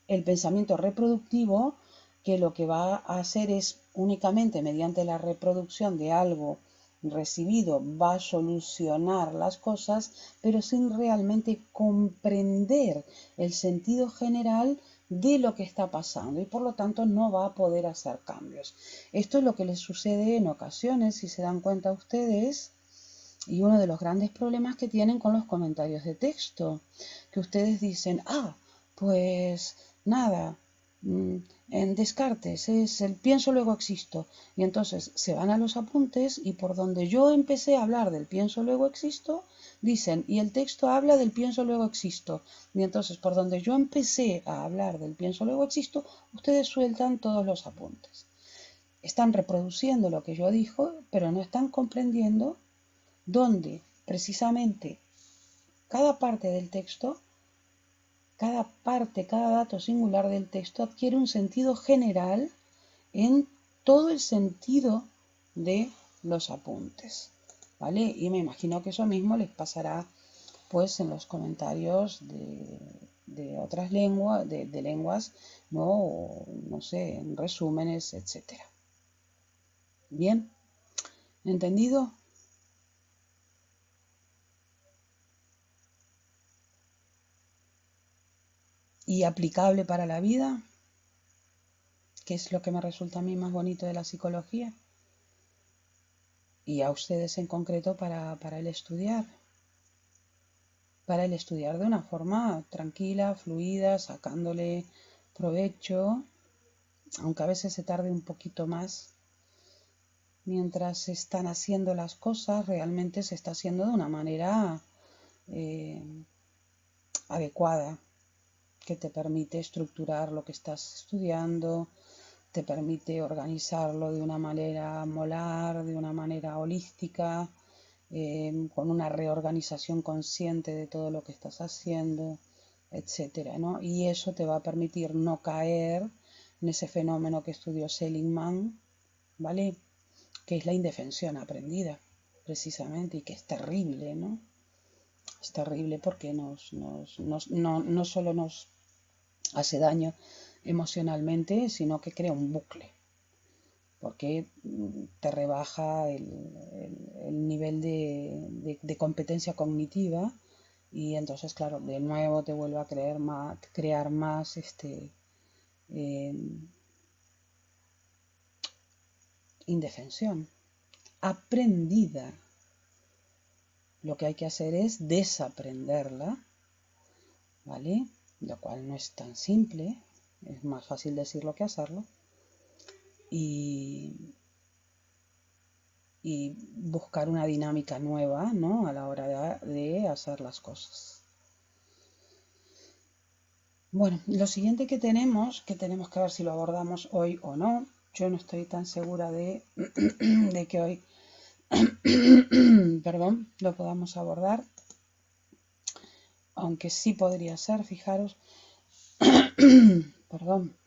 [SPEAKER 1] el pensamiento reproductivo, que lo que va a hacer es únicamente mediante la reproducción de algo recibido, va a solucionar las cosas, pero sin realmente comprender el sentido general de lo que está pasando, y por lo tanto no va a poder hacer cambios. Esto es lo que les sucede en ocasiones, si se dan cuenta ustedes, y uno de los grandes problemas que tienen con los comentarios de texto, que ustedes dicen, pues nada, en Descartes es el pienso luego existo, y entonces se van a los apuntes y por donde yo empecé a hablar del pienso luego existo, dicen, y el texto habla del pienso luego existo, y entonces por donde yo empecé a hablar del pienso luego existo, ustedes sueltan todos los apuntes. Están reproduciendo lo que yo dijo, pero no están comprendiendo donde precisamente cada parte del texto, cada dato singular del texto adquiere un sentido general en todo el sentido de los apuntes, ¿vale? Y me imagino que eso mismo les pasará pues en los comentarios de otras lenguas, de lenguas, ¿no? O, no sé, en resúmenes, etcétera. ¿Bien? ¿Entendido? Y aplicable para la vida, que es lo que me resulta a mí más bonito de la psicología, y a ustedes en concreto para el estudiar de una forma tranquila, fluida, sacándole provecho, aunque a veces se tarde un poquito más. Mientras se están haciendo las cosas, realmente se está haciendo de una manera adecuada, que te permite estructurar lo que estás estudiando, te permite organizarlo de una manera molar, de una manera holística, con una reorganización consciente de todo lo que estás haciendo, etcétera, ¿no? Y eso te va a permitir no caer en ese fenómeno que estudió Seligman, ¿vale? Que es la indefensión aprendida, precisamente, y que es terrible, ¿no? Es terrible porque no solo nos hace daño emocionalmente, sino que crea un bucle, porque te rebaja el nivel de competencia cognitiva, y entonces, claro, de nuevo te vuelve a crear más indefensión aprendida. Lo que hay que hacer es desaprenderla, ¿vale? Lo cual no es tan simple, es más fácil decirlo que hacerlo. Y buscar una dinámica nueva, ¿no? A la hora de hacer las cosas. Bueno, lo siguiente que tenemos que ver si lo abordamos hoy o no. Yo no estoy tan segura de que hoy perdón, lo podamos abordar, aunque sí podría ser, fijaros, perdón,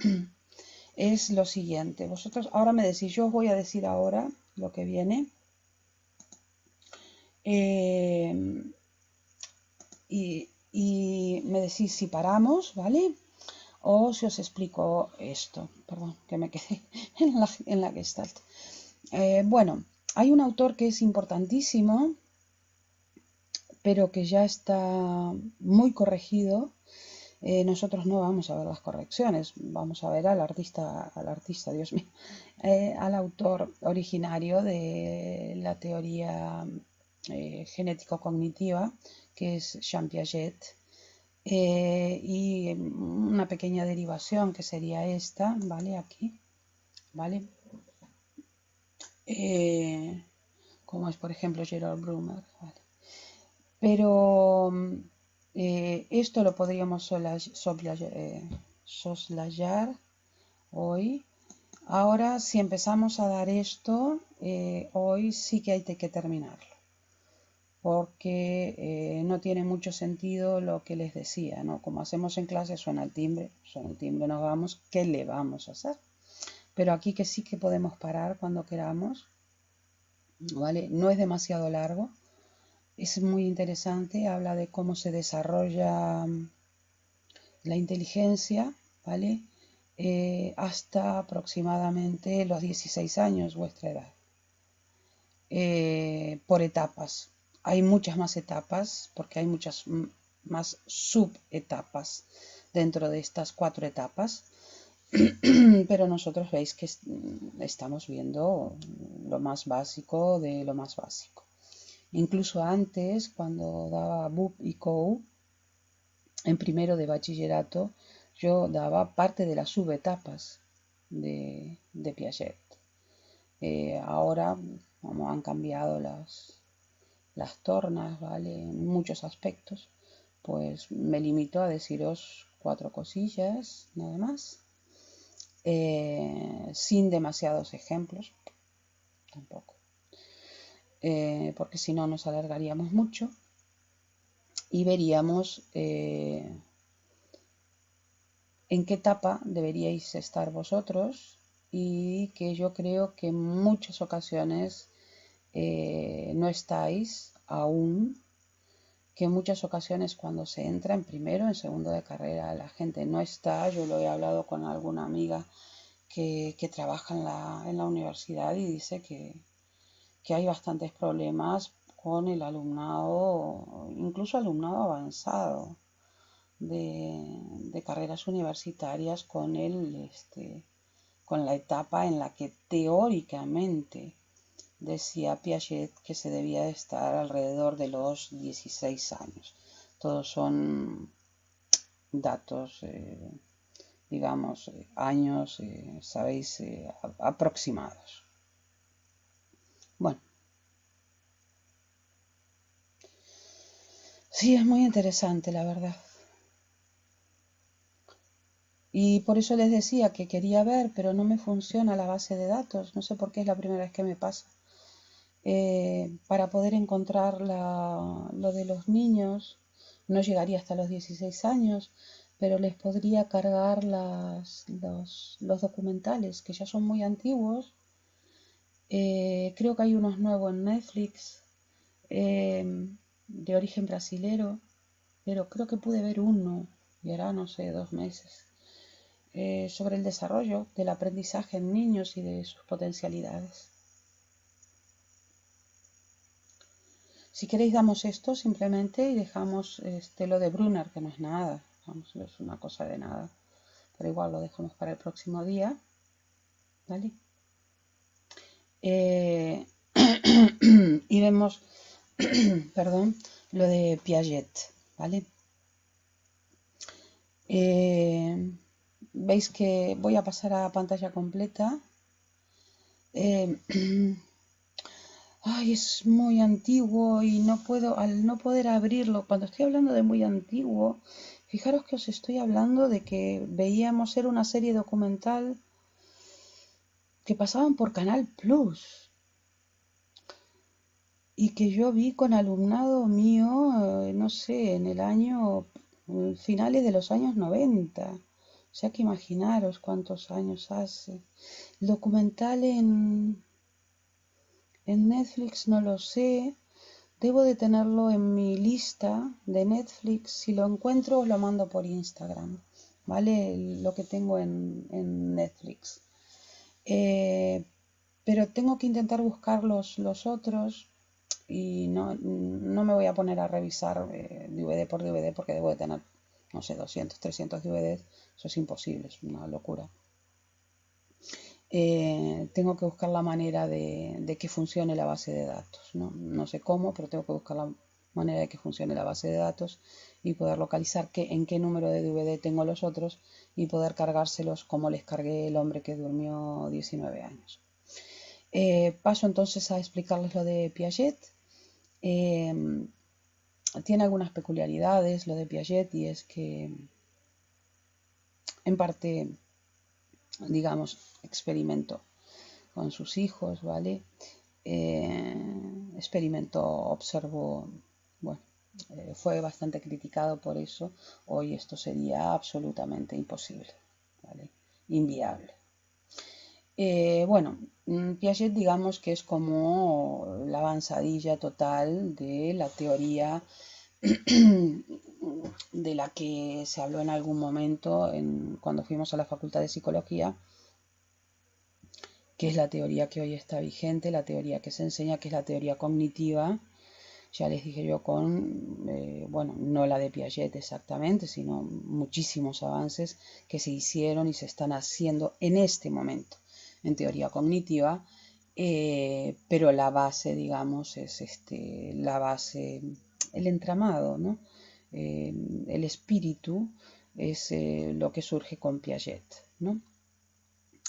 [SPEAKER 1] es lo siguiente. Vosotros ahora me decís, yo os voy a decir ahora lo que viene, y me decís si paramos, ¿vale? O si os explico esto. Perdón, que me quedé en la Gestalt. Bueno, hay un autor que es importantísimo, pero que ya está muy corregido. Nosotros no vamos a ver las correcciones, vamos a ver al artista, Dios mío, al autor originario de la teoría genético-cognitiva, que es Jean Piaget, y una pequeña derivación que sería esta, ¿vale? Aquí, ¿vale? como es por ejemplo Gerald Brumer, ¿vale? Pero esto lo podríamos soslayar hoy. Ahora, si empezamos a dar esto, hoy sí que hay que terminarlo, porque no tiene mucho sentido lo que les decía, ¿no? Como hacemos en clase, suena el timbre, nos vamos, ¿qué le vamos a hacer? Pero aquí que sí que podemos parar cuando queramos, ¿vale? No es demasiado largo, es muy interesante, habla de cómo se desarrolla la inteligencia, ¿vale? Hasta aproximadamente los 16 años, vuestra edad. Por etapas. Hay muchas más etapas, porque hay muchas más subetapas dentro de estas 4 etapas. Pero nosotros veis que estamos viendo lo más básico de lo más básico. Incluso antes, cuando daba BUP y COU, en primero de bachillerato, yo daba parte de las subetapas de Piaget. Ahora, como han cambiado las tornas, ¿vale? En muchos aspectos, pues me limito a deciros 4 cosillas, nada más. Sin demasiados ejemplos, tampoco. Porque si no nos alargaríamos mucho y veríamos en qué etapa deberíais estar vosotros, y que yo creo que en muchas ocasiones no estáis aún, que en muchas ocasiones cuando se entra en primero, en segundo de carrera, la gente no está. Yo lo he hablado con alguna amiga que trabaja en la universidad y dice que hay bastantes problemas con el alumnado, incluso alumnado avanzado de carreras universitarias, con con la etapa en la que teóricamente decía Piaget que se debía de estar alrededor de los 16 años. Todos son datos, digamos, años, sabéis, aproximados. Bueno, sí, es muy interesante, la verdad. Y por eso les decía que quería ver, pero no me funciona la base de datos. No sé por qué, es la primera vez que me pasa. Para poder encontrar lo de los niños, no llegaría hasta los 16 años, pero les podría cargar los documentales, que ya son muy antiguos. Creo que hay unos nuevos en Netflix, de origen brasilero, pero creo que pude ver uno, y ahora no sé, 2 meses, sobre el desarrollo del aprendizaje en niños y de sus potencialidades. Si queréis damos esto simplemente y dejamos lo de Brunner, que no es nada, vamos, no es una cosa de nada, pero igual lo dejamos para el próximo día, ¿vale? Y vemos, perdón, lo de Piaget, ¿vale? Veis que voy a pasar a pantalla completa. Ay, es muy antiguo y no puedo, al no poder abrirlo, cuando estoy hablando de muy antiguo, fijaros que os estoy hablando de que veíamos, era una serie documental que pasaban por Canal Plus y que yo vi con alumnado mío, no sé, en el año, finales de los años 90. O sea que imaginaros cuántos años hace. El documental en Netflix no lo sé. Debo de tenerlo en mi lista de Netflix. Si lo encuentro os lo mando por Instagram, ¿vale? Lo que tengo en Netflix. Pero tengo que intentar buscar los otros y no me voy a poner a revisar DVD por DVD, porque debo de tener, no sé, 200, 300 DVDs. Eso es imposible, es una locura. Tengo que buscar la manera de que funcione la base de datos, ¿no? No sé cómo, pero tengo que buscar la manera de que funcione la base de datos y poder localizar en qué número de DVD tengo los otros y poder cargárselos como les cargué El hombre que durmió 19 años. Paso entonces a explicarles lo de Piaget. Tiene algunas peculiaridades lo de Piaget, y es que en parte, digamos, experimentó con sus hijos, ¿vale? Experimentó, observó, bueno, fue bastante criticado por eso. Hoy esto sería absolutamente imposible, ¿vale? Inviable. Bueno, Piaget, digamos que es como la avanzadilla total de la teoría de la que se habló en algún momento cuando fuimos a la Facultad de Psicología, que es la teoría que hoy está vigente, la teoría que se enseña, que es la teoría cognitiva. Ya les dije yo bueno, no la de Piaget exactamente, sino muchísimos avances que se hicieron y se están haciendo en este momento en teoría cognitiva, pero la base, digamos, es la base, el entramado, ¿no? El espíritu es lo que surge con Piaget, ¿no?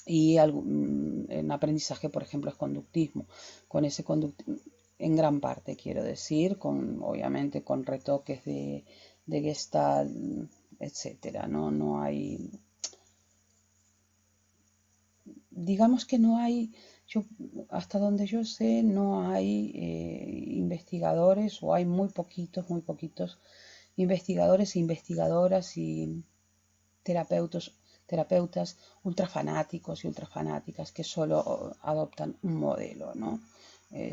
[SPEAKER 1] Y en aprendizaje, por ejemplo, es conductismo. Con ese en gran parte, quiero decir, obviamente con retoques de Gestalt, etcétera, ¿no? No hay, digamos que no hay, hasta donde yo sé, no hay investigadores, o hay muy poquitos investigadores e investigadoras y terapeutas ultrafanáticos y ultrafanáticas que solo adoptan un modelo, ¿no?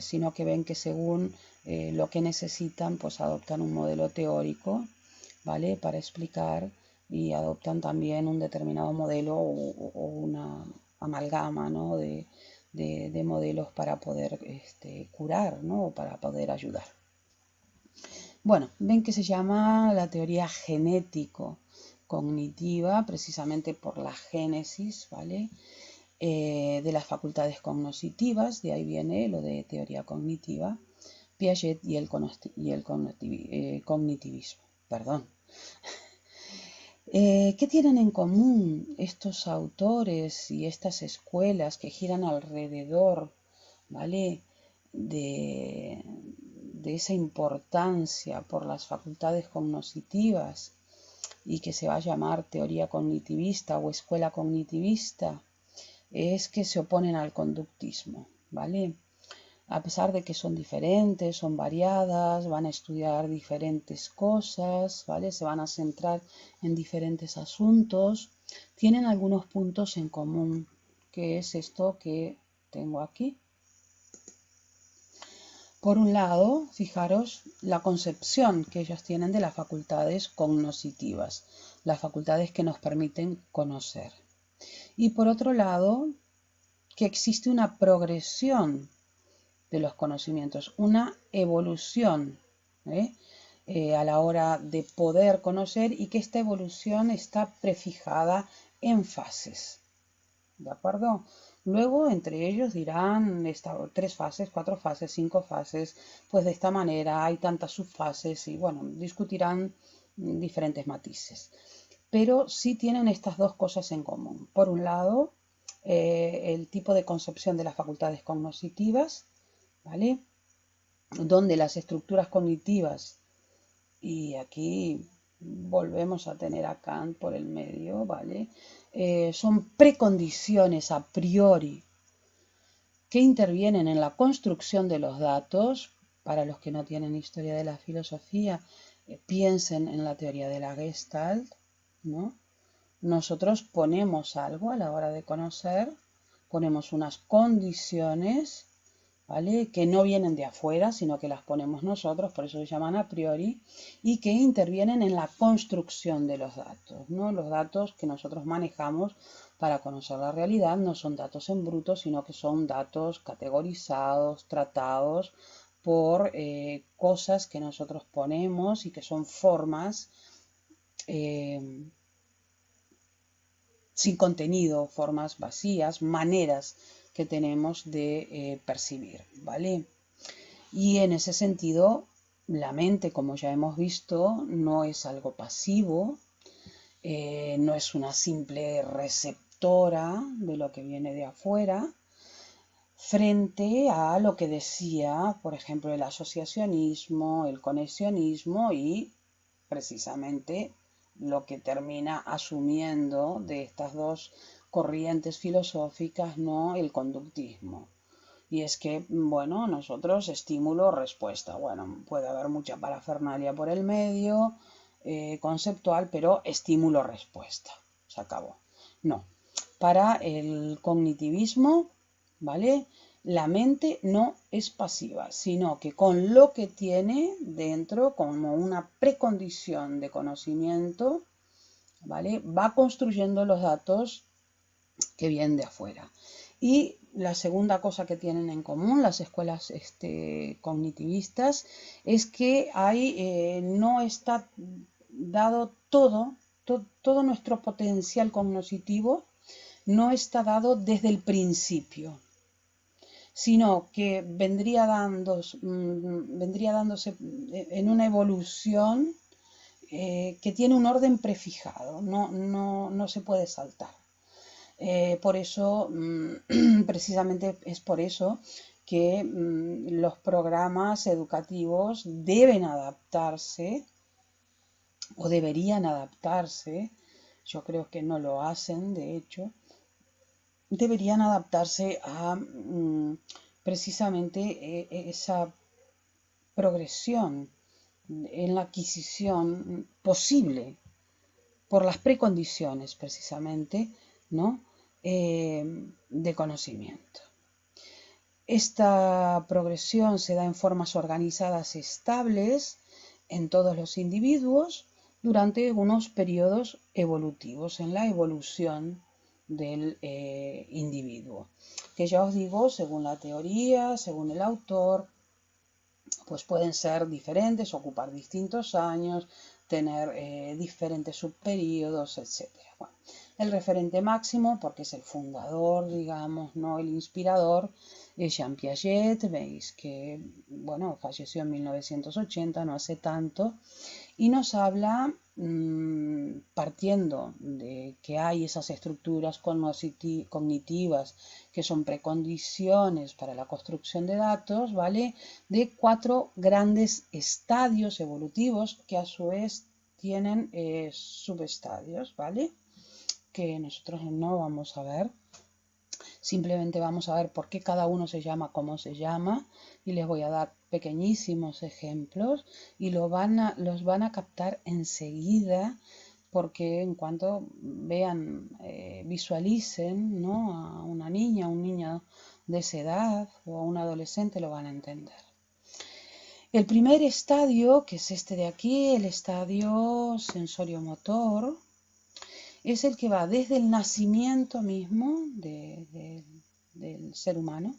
[SPEAKER 1] Sino que ven que según lo que necesitan, pues adoptan un modelo teórico, ¿vale? Para explicar, y adoptan también un determinado modelo o una amalgama, ¿no? de modelos para poder curar, ¿no? O para poder ayudar. Bueno, ven que se llama la teoría genético-cognitiva, precisamente por la génesis, ¿vale? De las facultades cognitivas, de ahí viene lo de teoría cognitiva, Piaget y el cognitivismo. Perdón. ¿Qué tienen en común estos autores y estas escuelas que giran alrededor, ¿vale? de esa importancia por las facultades cognitivas, y que se va a llamar teoría cognitivista o escuela cognitivista? Es que se oponen al conductismo, ¿vale? A pesar de que son diferentes, son variadas, van a estudiar diferentes cosas, ¿vale? Se van a centrar en diferentes asuntos, tienen algunos puntos en común, que es esto que tengo aquí. Por un lado, fijaros la concepción que ellos tienen de las facultades cognitivas, las facultades que nos permiten conocer. Y por otro lado, que existe una progresión de los conocimientos, una evolución a la hora de poder conocer, y que esta evolución está prefijada en fases. ¿De acuerdo? Luego, entre ellos dirán 3 fases, 4 fases, 5 fases, pues de esta manera hay tantas subfases, y bueno, discutirán diferentes matices. Pero sí tienen estas dos cosas en común. Por un lado, el tipo de concepción de las facultades cognitivas, ¿vale? Donde las estructuras cognitivas, y aquí volvemos a tener a Kant por el medio, ¿vale? Son precondiciones a priori que intervienen en la construcción de los datos. Para los que no tienen historia de la filosofía, piensen en la teoría de la Gestalt, ¿no? Nosotros ponemos algo a la hora de conocer, ponemos unas condiciones, ¿vale? Que no vienen de afuera, sino que las ponemos nosotros, por eso se llaman a priori, y que intervienen en la construcción de los datos, ¿no? Los datos que nosotros manejamos para conocer la realidad no son datos en bruto, sino que son datos categorizados, tratados por cosas que nosotros ponemos, y que son formas sin contenido, formas vacías, maneras que tenemos de percibir, ¿vale? Y en ese sentido, la mente, como ya hemos visto, no es algo pasivo, no es una simple receptora de lo que viene de afuera, frente a lo que decía, por ejemplo, el asociacionismo, el conexionismo y precisamente lo que termina asumiendo de estas dos corrientes filosóficas, ¿no? El conductismo. Y es que, bueno, nosotros estímulo-respuesta. Bueno, puede haber mucha parafernalia por el medio, conceptual, pero estímulo-respuesta. Se acabó. No. Para el cognitivismo, ¿vale? La mente no es pasiva, sino que con lo que tiene dentro, como una precondición de conocimiento, ¿vale? Va construyendo los datos que vienen de afuera. Y la segunda cosa que tienen en común las escuelas cognitivistas es que no está dado todo nuestro potencial cognitivo, no está dado desde el principio, sino que vendría dándose en una evolución que tiene un orden prefijado, no se puede saltar. Por eso, precisamente es por eso que los programas educativos deben adaptarse o deberían adaptarse, yo creo que no lo hacen, de hecho, deberían adaptarse a precisamente esa progresión en la adquisición posible por las precondiciones precisamente, ¿no? De conocimiento. Esta progresión se da en formas organizadas estables en todos los individuos durante unos periodos evolutivos, en la evolución del individuo. Que ya os digo, según la teoría, según el autor, pues pueden ser diferentes, ocupar distintos años, tener diferentes subperíodos, etc. Bueno, el referente máximo, porque es el fundador, digamos, no el inspirador, es Jean Piaget. Veis que, bueno, falleció en 1980, no hace tanto, y nos habla, partiendo de que hay esas estructuras cognitivas que son precondiciones para la construcción de datos, ¿vale? De 4 grandes estadios evolutivos que a su vez tienen subestadios, ¿vale? Que nosotros no vamos a ver. Simplemente vamos a ver por qué cada uno se llama como se llama y les voy a dar pequeñísimos ejemplos y los van a captar enseguida, porque en cuanto vean, visualicen, ¿no? A una niña, a un niño de esa edad o a un adolescente, lo van a entender. El primer estadio, que es este de aquí, el estadio sensorio-motor, es el que va desde el nacimiento mismo del ser humano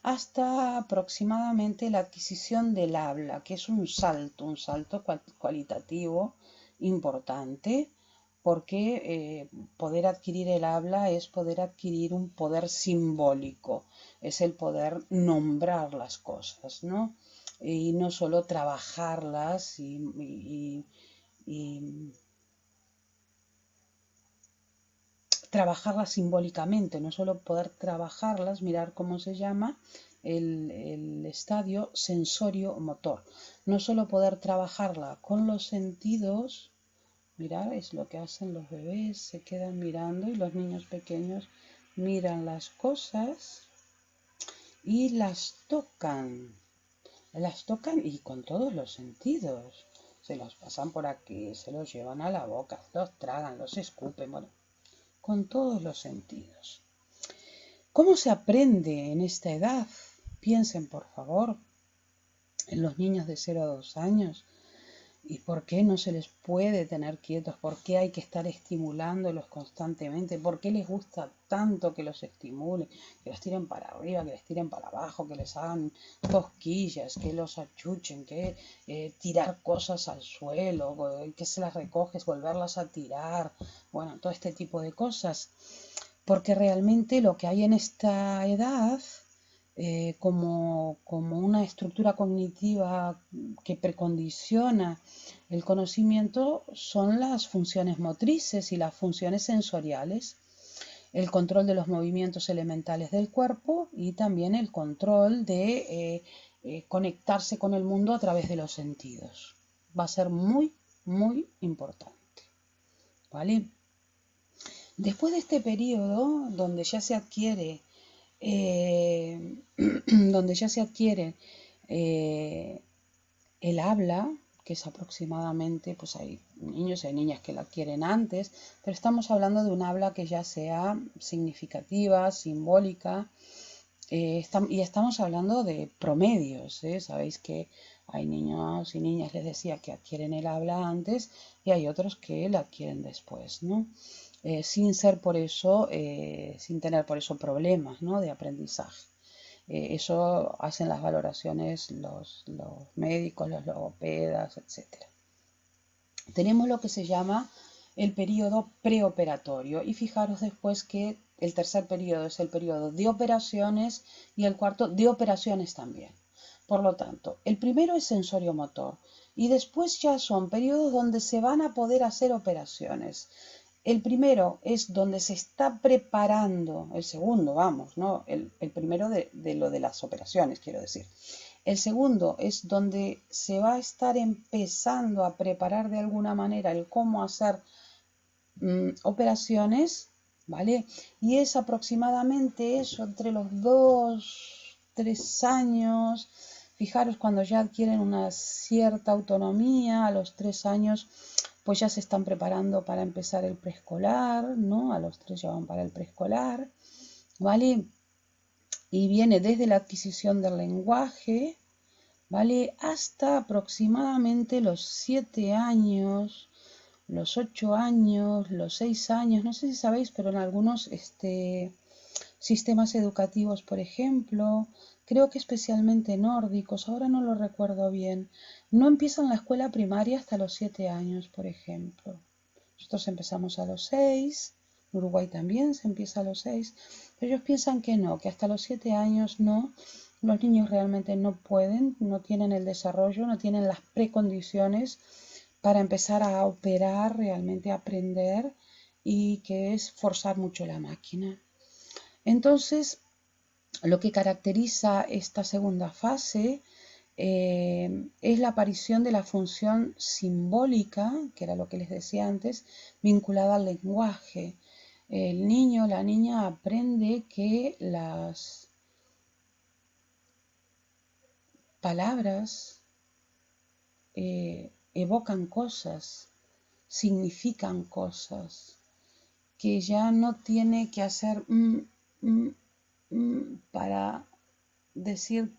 [SPEAKER 1] hasta aproximadamente la adquisición del habla, que es un salto cualitativo importante, porque poder adquirir el habla es poder adquirir un poder simbólico, es el poder nombrar las cosas, ¿no? Y no solo trabajarlas y trabajarlas simbólicamente, no solo poder trabajarlas, mirar cómo se llama el estadio sensorio-motor, no solo poder trabajarla con los sentidos, mirar, es lo que hacen los bebés, se quedan mirando y los niños pequeños miran las cosas y las tocan y con todos los sentidos, se los pasan por aquí, se los llevan a la boca, los tragan, los escupen, bueno, con todos los sentidos. ¿Cómo se aprende en esta edad? Piensen, por favor, en los niños de 0 a 2 años. ¿Y por qué no se les puede tener quietos? ¿Por qué hay que estar estimulándolos constantemente? ¿Por qué les gusta tanto que los estimulen? Que los tiren para arriba, que les tiren para abajo, que les hagan cosquillas, que los achuchen, que tirar cosas al suelo, que se las recoges, volverlas a tirar. Bueno, todo este tipo de cosas. Porque realmente lo que hay en esta edad, como una estructura cognitiva que precondiciona el conocimiento, son las funciones motrices y las funciones sensoriales. el control de los movimientos elementales del cuerpo y también el control de conectarse con el mundo a través de los sentidos. Va a ser muy, muy importante, ¿vale? Después de este periodo donde ya se adquiere el habla, que es aproximadamente, pues hay niños y hay niñas que la adquieren antes, pero estamos hablando de un habla que ya sea significativa, simbólica, y estamos hablando de promedios, ¿eh? Sabéis que hay niños y niñas, les decía, que adquieren el habla antes y hay otros que la adquieren después, ¿no? Sin tener por eso problemas, ¿no?, de aprendizaje. Eso hacen las valoraciones los médicos, los logopedas, etc. Tenemos lo que se llama el periodo preoperatorio y fijaros después que el tercer periodo es el periodo de operaciones y el cuarto de operaciones también. Por lo tanto, el primero es sensorio-motor y después ya son periodos donde se van a poder hacer operaciones. El primero es donde se está preparando, el segundo, vamos, ¿no? El primero de lo de las operaciones, quiero decir. El segundo es donde se va a estar empezando a preparar de alguna manera el cómo hacer operaciones, ¿vale? Y es aproximadamente eso, entre los 2, 3 años. Fijaros, cuando ya adquieren una cierta autonomía, a los 3 años, pues ya se están preparando para empezar el preescolar, ¿no? A los 3 ya van para el preescolar, ¿vale? Y viene desde la adquisición del lenguaje, ¿vale? Hasta aproximadamente los 7 años, los 8 años, los 6 años, no sé si sabéis, pero en algunos sistemas educativos, por ejemplo, creo que especialmente nórdicos, ahora no lo recuerdo bien, no empiezan la escuela primaria hasta los 7 años, por ejemplo. Nosotros empezamos a los 6, en Uruguay también se empieza a los 6, pero ellos piensan que no, que hasta los 7 años no, los niños realmente no pueden, no tienen el desarrollo, no tienen las precondiciones para empezar a operar, realmente a aprender, y que es forzar mucho la máquina. Entonces, lo que caracteriza esta segunda fase es la aparición de la función simbólica, que era lo que les decía antes, vinculada al lenguaje. El niño, la niña aprende que las palabras evocan cosas, significan cosas, que ya no tiene que hacer para decir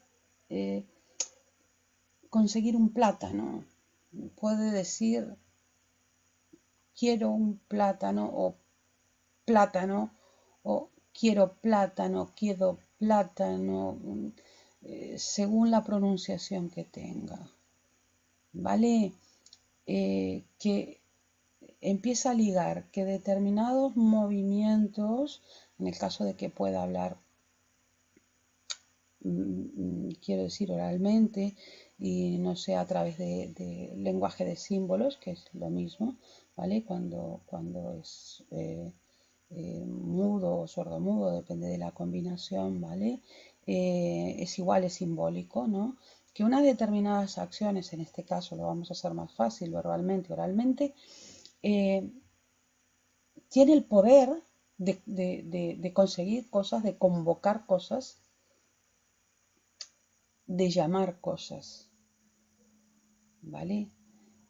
[SPEAKER 1] conseguir un plátano. Puede decir quiero un plátano o quiero plátano, según la pronunciación que tenga, ¿vale? Que empieza a ligar que determinados movimientos, en el caso de que pueda hablar, quiero decir oralmente, y no sea a través de lenguaje de símbolos, que es lo mismo, ¿vale? Cuando es mudo o sordomudo, depende de la combinación, ¿vale? Es igual, es simbólico, ¿no? Que unas determinadas acciones, en este caso lo vamos a hacer más fácil, verbalmente, oralmente, tiene el poder de conseguir cosas, de convocar cosas, de llamar cosas, ¿vale?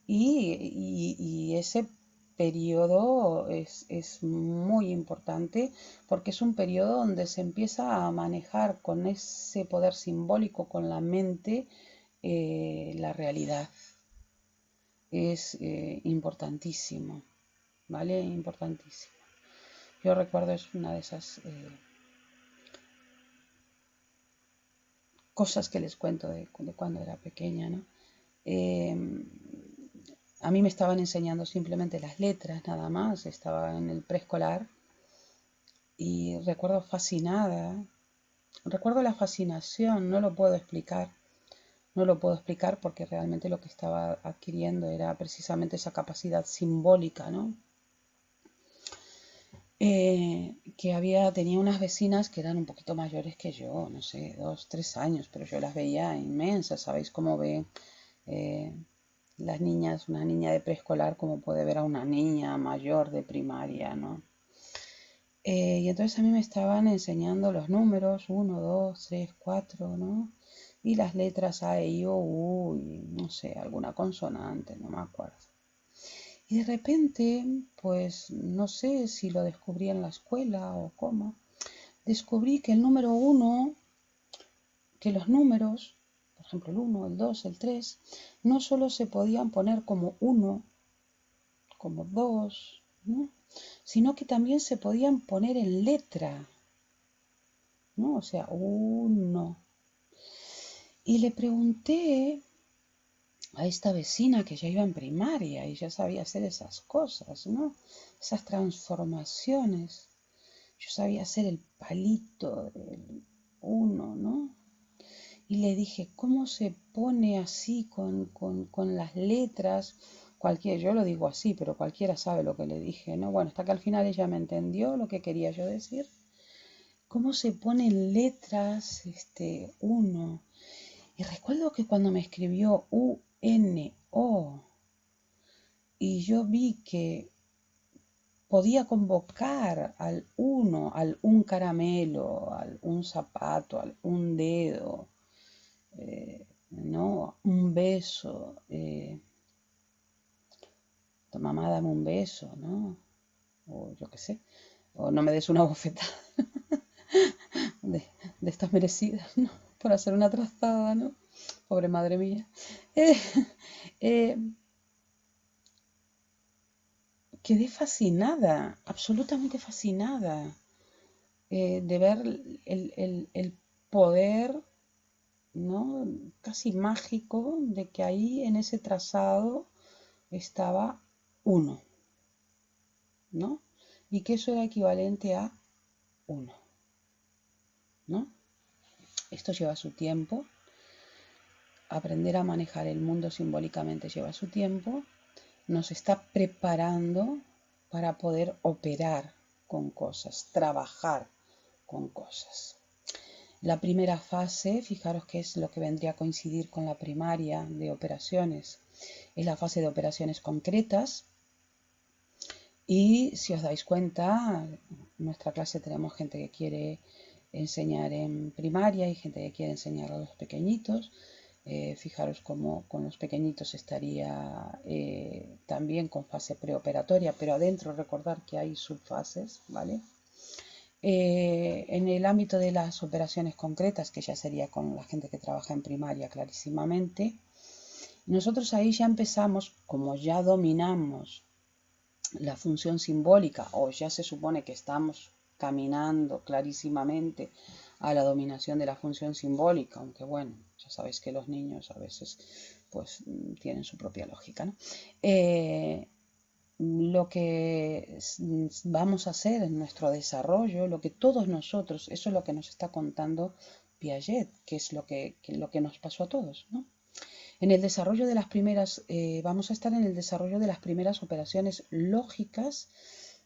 [SPEAKER 1] Y ese periodo es muy importante porque es un periodo donde se empieza a manejar con ese poder simbólico, con la mente, la realidad. Es importantísimo, ¿vale? Importantísimo. Yo recuerdo, es una de esas cosas que les cuento de cuando era pequeña, ¿no? A mí me estaban enseñando simplemente las letras, nada más. Estaba en el preescolar y recuerdo fascinada. Recuerdo la fascinación, no lo puedo explicar. No lo puedo explicar porque realmente lo que estaba adquiriendo era precisamente esa capacidad simbólica, ¿no? tenía unas vecinas que eran un poquito mayores que yo, no sé, 2, 3 años, pero yo las veía inmensas. ¿Sabéis cómo ve eh, las niñas, una niña de preescolar, como puede ver a una niña mayor de primaria, ¿no? Y entonces a mí me estaban enseñando los números, 1, 2, 3, 4, ¿no? Y las letras A, E, I, O, U, y no sé, alguna consonante, no me acuerdo. Y de repente, pues no sé si lo descubrí en la escuela o cómo, descubrí que el número 1, que los números, por ejemplo el 1, el 2, el 3, no solo se podían poner como 1, como 2, ¿no? Sino que también se podían poner en letra, ¿no? O sea, 1. Y le pregunté a esta vecina que ya iba en primaria y ya sabía hacer esas cosas, ¿no? Esas transformaciones. Yo sabía hacer el palito del 1, ¿no? Y le dije, ¿cómo se pone así con las letras? Yo lo digo así, pero cualquiera sabe lo que le dije, ¿no? Bueno, hasta que al final ella me entendió lo que quería yo decir. ¿Cómo se ponen letras 1? Y recuerdo que cuando me escribió UNO y yo vi que podía convocar al 1, al un caramelo, al un zapato, al un dedo, ¿no? Un beso. Mamá, dame un beso, ¿no? O yo qué sé. O no me des una bofetada de, de estas merecidas, ¿no? Por hacer una trazada, ¿no? Pobre madre mía. Eh, eh, Quedé fascinada, absolutamente fascinada, de ver el poder, ¿no? Casi mágico de que ahí en ese trazado estaba 1, ¿no? Y que eso era equivalente a 1, ¿no? Esto lleva su tiempo. Aprender a manejar el mundo simbólicamente lleva su tiempo. Nos está preparando para poder operar con cosas, trabajar con cosas. La primera fase, fijaros que es lo que vendría a coincidir con la primaria de operaciones, es la fase de operaciones concretas. Y si os dais cuenta, en nuestra clase tenemos gente que quiere enseñar en primaria y gente que quiere enseñar a los pequeñitos. Fijaros cómo con los pequeñitos estaría también con fase preoperatoria, pero adentro recordar que hay subfases, ¿vale? En el ámbito de las operaciones concretas, que ya sería con la gente que trabaja en primaria clarísimamente, nosotros ahí ya empezamos, como ya dominamos la función simbólica, o ya se supone que estamos caminando clarísimamente a la dominación de la función simbólica, aunque bueno, ya sabéis que los niños a veces pues tienen su propia lógica, ¿no? Lo que vamos a hacer en nuestro desarrollo, lo que todos nosotros, eso es lo que nos está contando Piaget, que es lo que nos pasó a todos, ¿no? En el desarrollo de las primeras, vamos a estar en el desarrollo de las primeras operaciones lógicas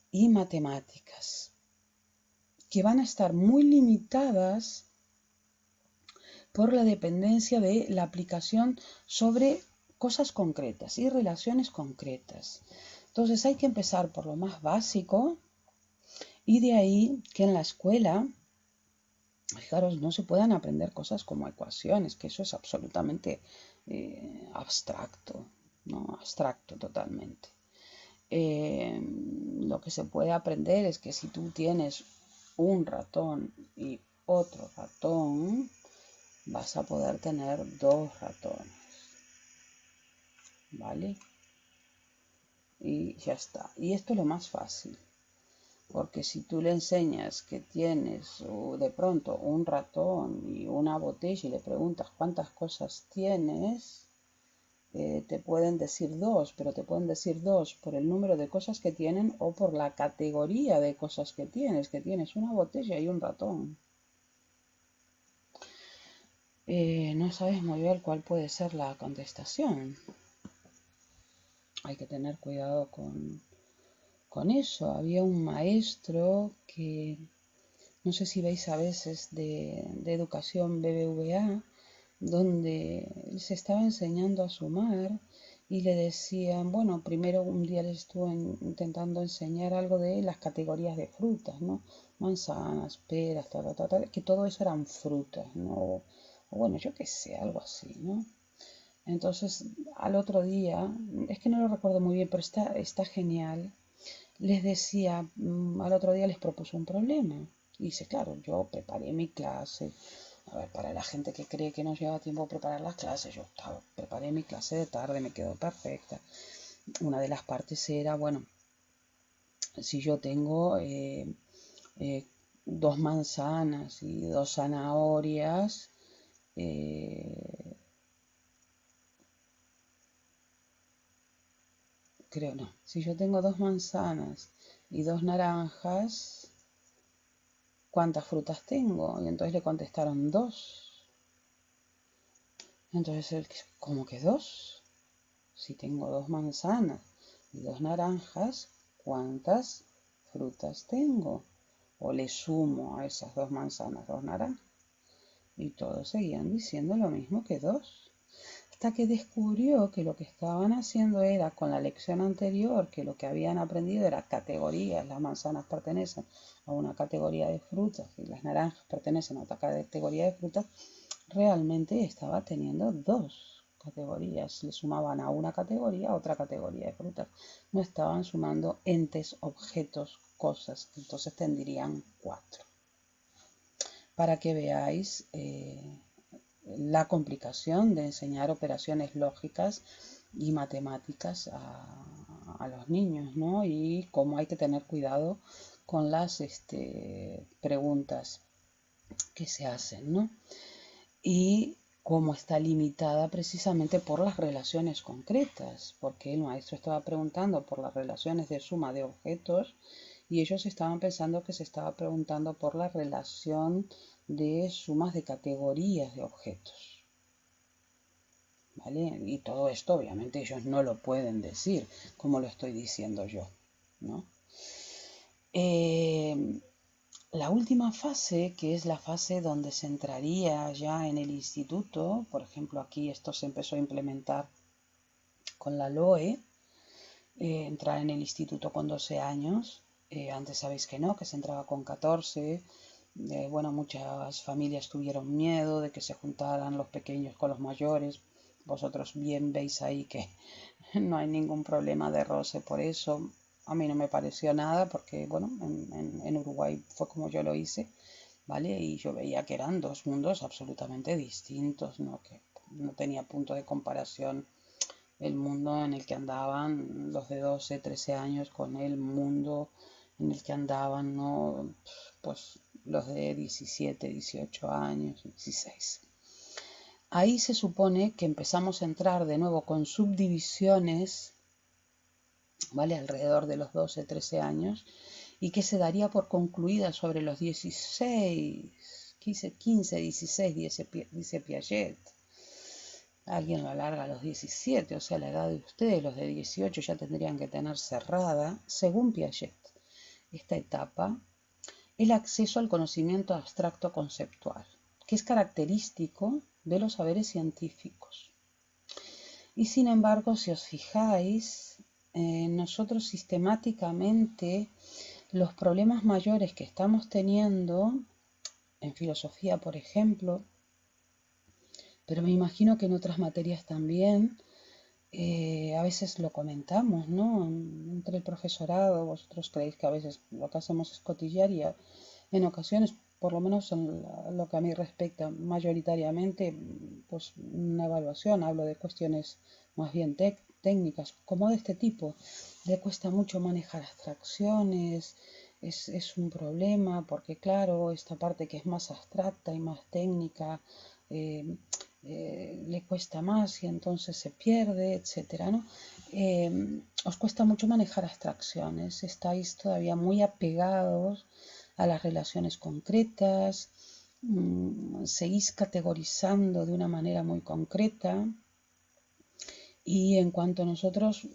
[SPEAKER 1] y matemáticas, que van a estar muy limitadas por la dependencia de la aplicación sobre cosas concretas y relaciones concretas. Entonces hay que empezar por lo más básico y de ahí que en la escuela, fijaros, no se puedan aprender cosas como ecuaciones, que eso es absolutamente abstracto, ¿no? Abstracto totalmente. Lo que se puede aprender es que si tú tienes un ratón y otro ratón, vas a poder tener 2 ratones, ¿vale? Y ya está. Y esto es lo más fácil, porque si tú le enseñas que tienes de pronto un ratón y una botella y le preguntas cuántas cosas tienes, te pueden decir 2, pero te pueden decir 2 por el número de cosas que tienen o por la categoría de cosas que tienes una botella y un ratón. No sabes muy bien cuál puede ser la contestación. Hay que tener cuidado con eso. Había un maestro que, no sé si veis a veces de educación BBVA, donde él se estaba enseñando a sumar y le decían, bueno, primero un día les estuvo intentando enseñar algo de las categorías de frutas, ¿no? Manzanas, peras, que todo eso eran frutas, ¿no? O bueno, yo qué sé, algo así, ¿no? Entonces, al otro día, es que no lo recuerdo muy bien, pero está genial, les decía, al otro día les propuso un problema. Y dice, claro, yo preparé mi clase. A ver, para la gente que cree que no lleva tiempo preparar las clases, preparé mi clase de tarde, me quedó perfecta. Una de las partes era, bueno, si yo tengo eh, 2 manzanas y 2 zanahorias, creo no, si yo tengo 2 manzanas y 2 naranjas, ¿cuántas frutas tengo? Y entonces le contestaron 2. Entonces él, ¿cómo que 2? Si tengo 2 manzanas y 2 naranjas, ¿cuántas frutas tengo? O le sumo a esas 2 manzanas 2 naranjas. Y todos seguían diciendo lo mismo que 2. Hasta que descubrió que lo que estaban haciendo era, con la lección anterior, que lo que habían aprendido era categorías. Las manzanas pertenecen a una categoría de frutas y las naranjas pertenecen a otra categoría de frutas. Realmente estaba teniendo 2 categorías. Le sumaban a una categoría otra categoría de frutas. No estaban sumando entes, objetos, cosas. Entonces tendrían 4. Para que veáis la complicación de enseñar operaciones lógicas y matemáticas a los niños, ¿no? Y cómo hay que tener cuidado con las preguntas que se hacen, ¿no? Y cómo está limitada precisamente por las relaciones concretas, porque el maestro estaba preguntando por las relaciones de suma de objetos y ellos estaban pensando que se estaba preguntando por la relación de sumas de categorías de objetos. ¿Vale? Y todo esto obviamente ellos no lo pueden decir como lo estoy diciendo yo, ¿no? La última fase, que es la fase donde se entraría ya en el instituto, por ejemplo aquí esto se empezó a implementar con la LOE, entrar en el instituto con 12 años, antes sabéis que no, que se entraba con 14, bueno, muchas familias tuvieron miedo de que se juntaran los pequeños con los mayores. Vosotros bien veis ahí que no hay ningún problema de roce por eso. A mí no me pareció nada porque, bueno, en Uruguay fue como yo lo hice, ¿vale? Y yo veía que eran 2 mundos absolutamente distintos, ¿no? Que no tenía punto de comparación el mundo en el que andaban los de 12, 13 años con el mundo en el que andaban, ¿no? Pues los de 17, 18 años, 16. Ahí se supone que empezamos a entrar de nuevo con subdivisiones, ¿vale? Alrededor de los 12, 13 años, y que se daría por concluida sobre los 16, 15, 16, dice Piaget. Alguien lo alarga a los 17, o sea, la edad de ustedes, los de 18 ya tendrían que tener cerrada, según Piaget, esta etapa, el acceso al conocimiento abstracto conceptual, que es característico de los saberes científicos. Y sin embargo, si os fijáis, nosotros sistemáticamente los problemas mayores que estamos teniendo, en filosofía por ejemplo, pero me imagino que en otras materias también, a veces lo comentamos, ¿no? Entre el profesorado, vosotros creéis que a veces lo que hacemos es cotillar y en ocasiones, por lo menos en lo que a mí respecta, mayoritariamente, pues una evaluación, hablo de cuestiones más bien técnicas, como de este tipo. Le cuesta mucho manejar abstracciones, es un problema porque claro, esta parte que es más abstracta y más técnica, le cuesta más y entonces se pierde, etcétera, ¿no? Os cuesta mucho manejar abstracciones, estáis todavía muy apegados a las relaciones concretas, seguís categorizando de una manera muy concreta y en cuanto nosotros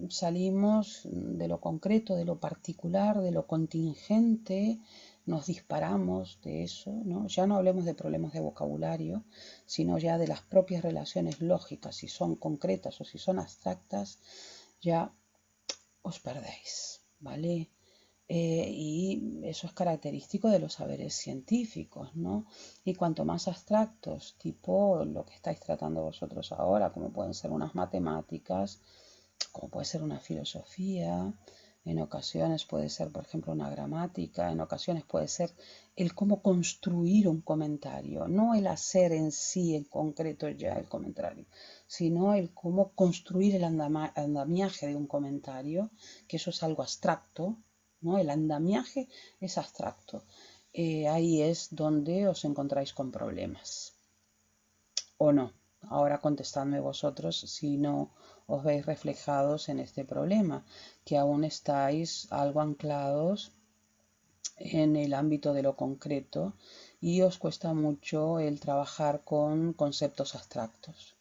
[SPEAKER 1] salimos de lo concreto, de lo particular, de lo contingente, nos disparamos de eso, ¿no? Ya no hablemos de problemas de vocabulario, sino ya de las propias relaciones lógicas, si son concretas o si son abstractas, ya os perdéis, ¿vale? Y eso es característico de los saberes científicos, ¿no? Y cuanto más abstractos, tipo lo que estáis tratando vosotros ahora, como pueden ser unas matemáticas, como puede ser una filosofía, en ocasiones puede ser, por ejemplo, una gramática, en ocasiones puede ser el cómo construir un comentario, no el hacer en sí en concreto ya el comentario, sino el cómo construir el andamiaje de un comentario, que eso es algo abstracto, ¿no? El andamiaje es abstracto. Ahí es donde os encontráis con problemas. ¿O no? Ahora contestadme vosotros si no os veis reflejados en este problema, que aún estáis algo anclados en el ámbito de lo concreto y os cuesta mucho el trabajar con conceptos abstractos.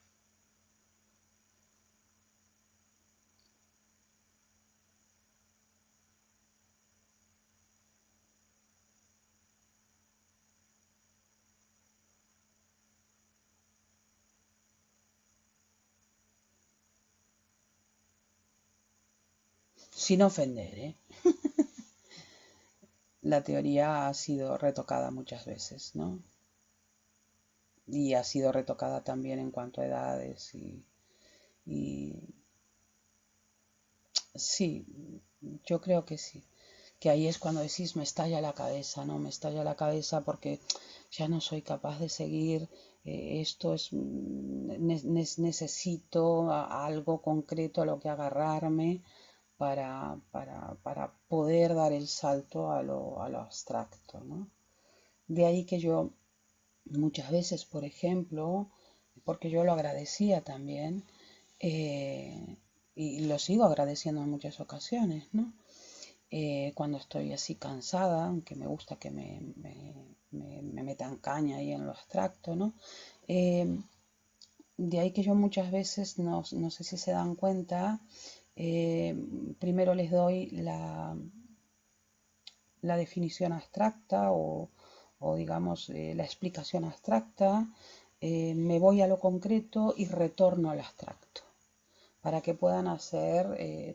[SPEAKER 1] Sin ofender, ¿eh? La teoría ha sido retocada muchas veces, ¿no? Y ha sido retocada también en cuanto a edades y sí, yo creo que sí. Que ahí es cuando decís, me estalla la cabeza, ¿no? Me estalla la cabeza porque ya no soy capaz de seguir, esto es, necesito algo concreto a lo que agarrarme para poder dar el salto a lo abstracto, ¿no? De ahí que yo muchas veces, por ejemplo, porque yo lo agradecía también, y lo sigo agradeciendo en muchas ocasiones, ¿no? Cuando estoy así cansada, aunque me gusta que me metan caña ahí en lo abstracto, ¿no? De ahí que yo muchas veces, no sé si se dan cuenta, primero les doy la definición abstracta o digamos la explicación abstracta, me voy a lo concreto y retorno al abstracto para que puedan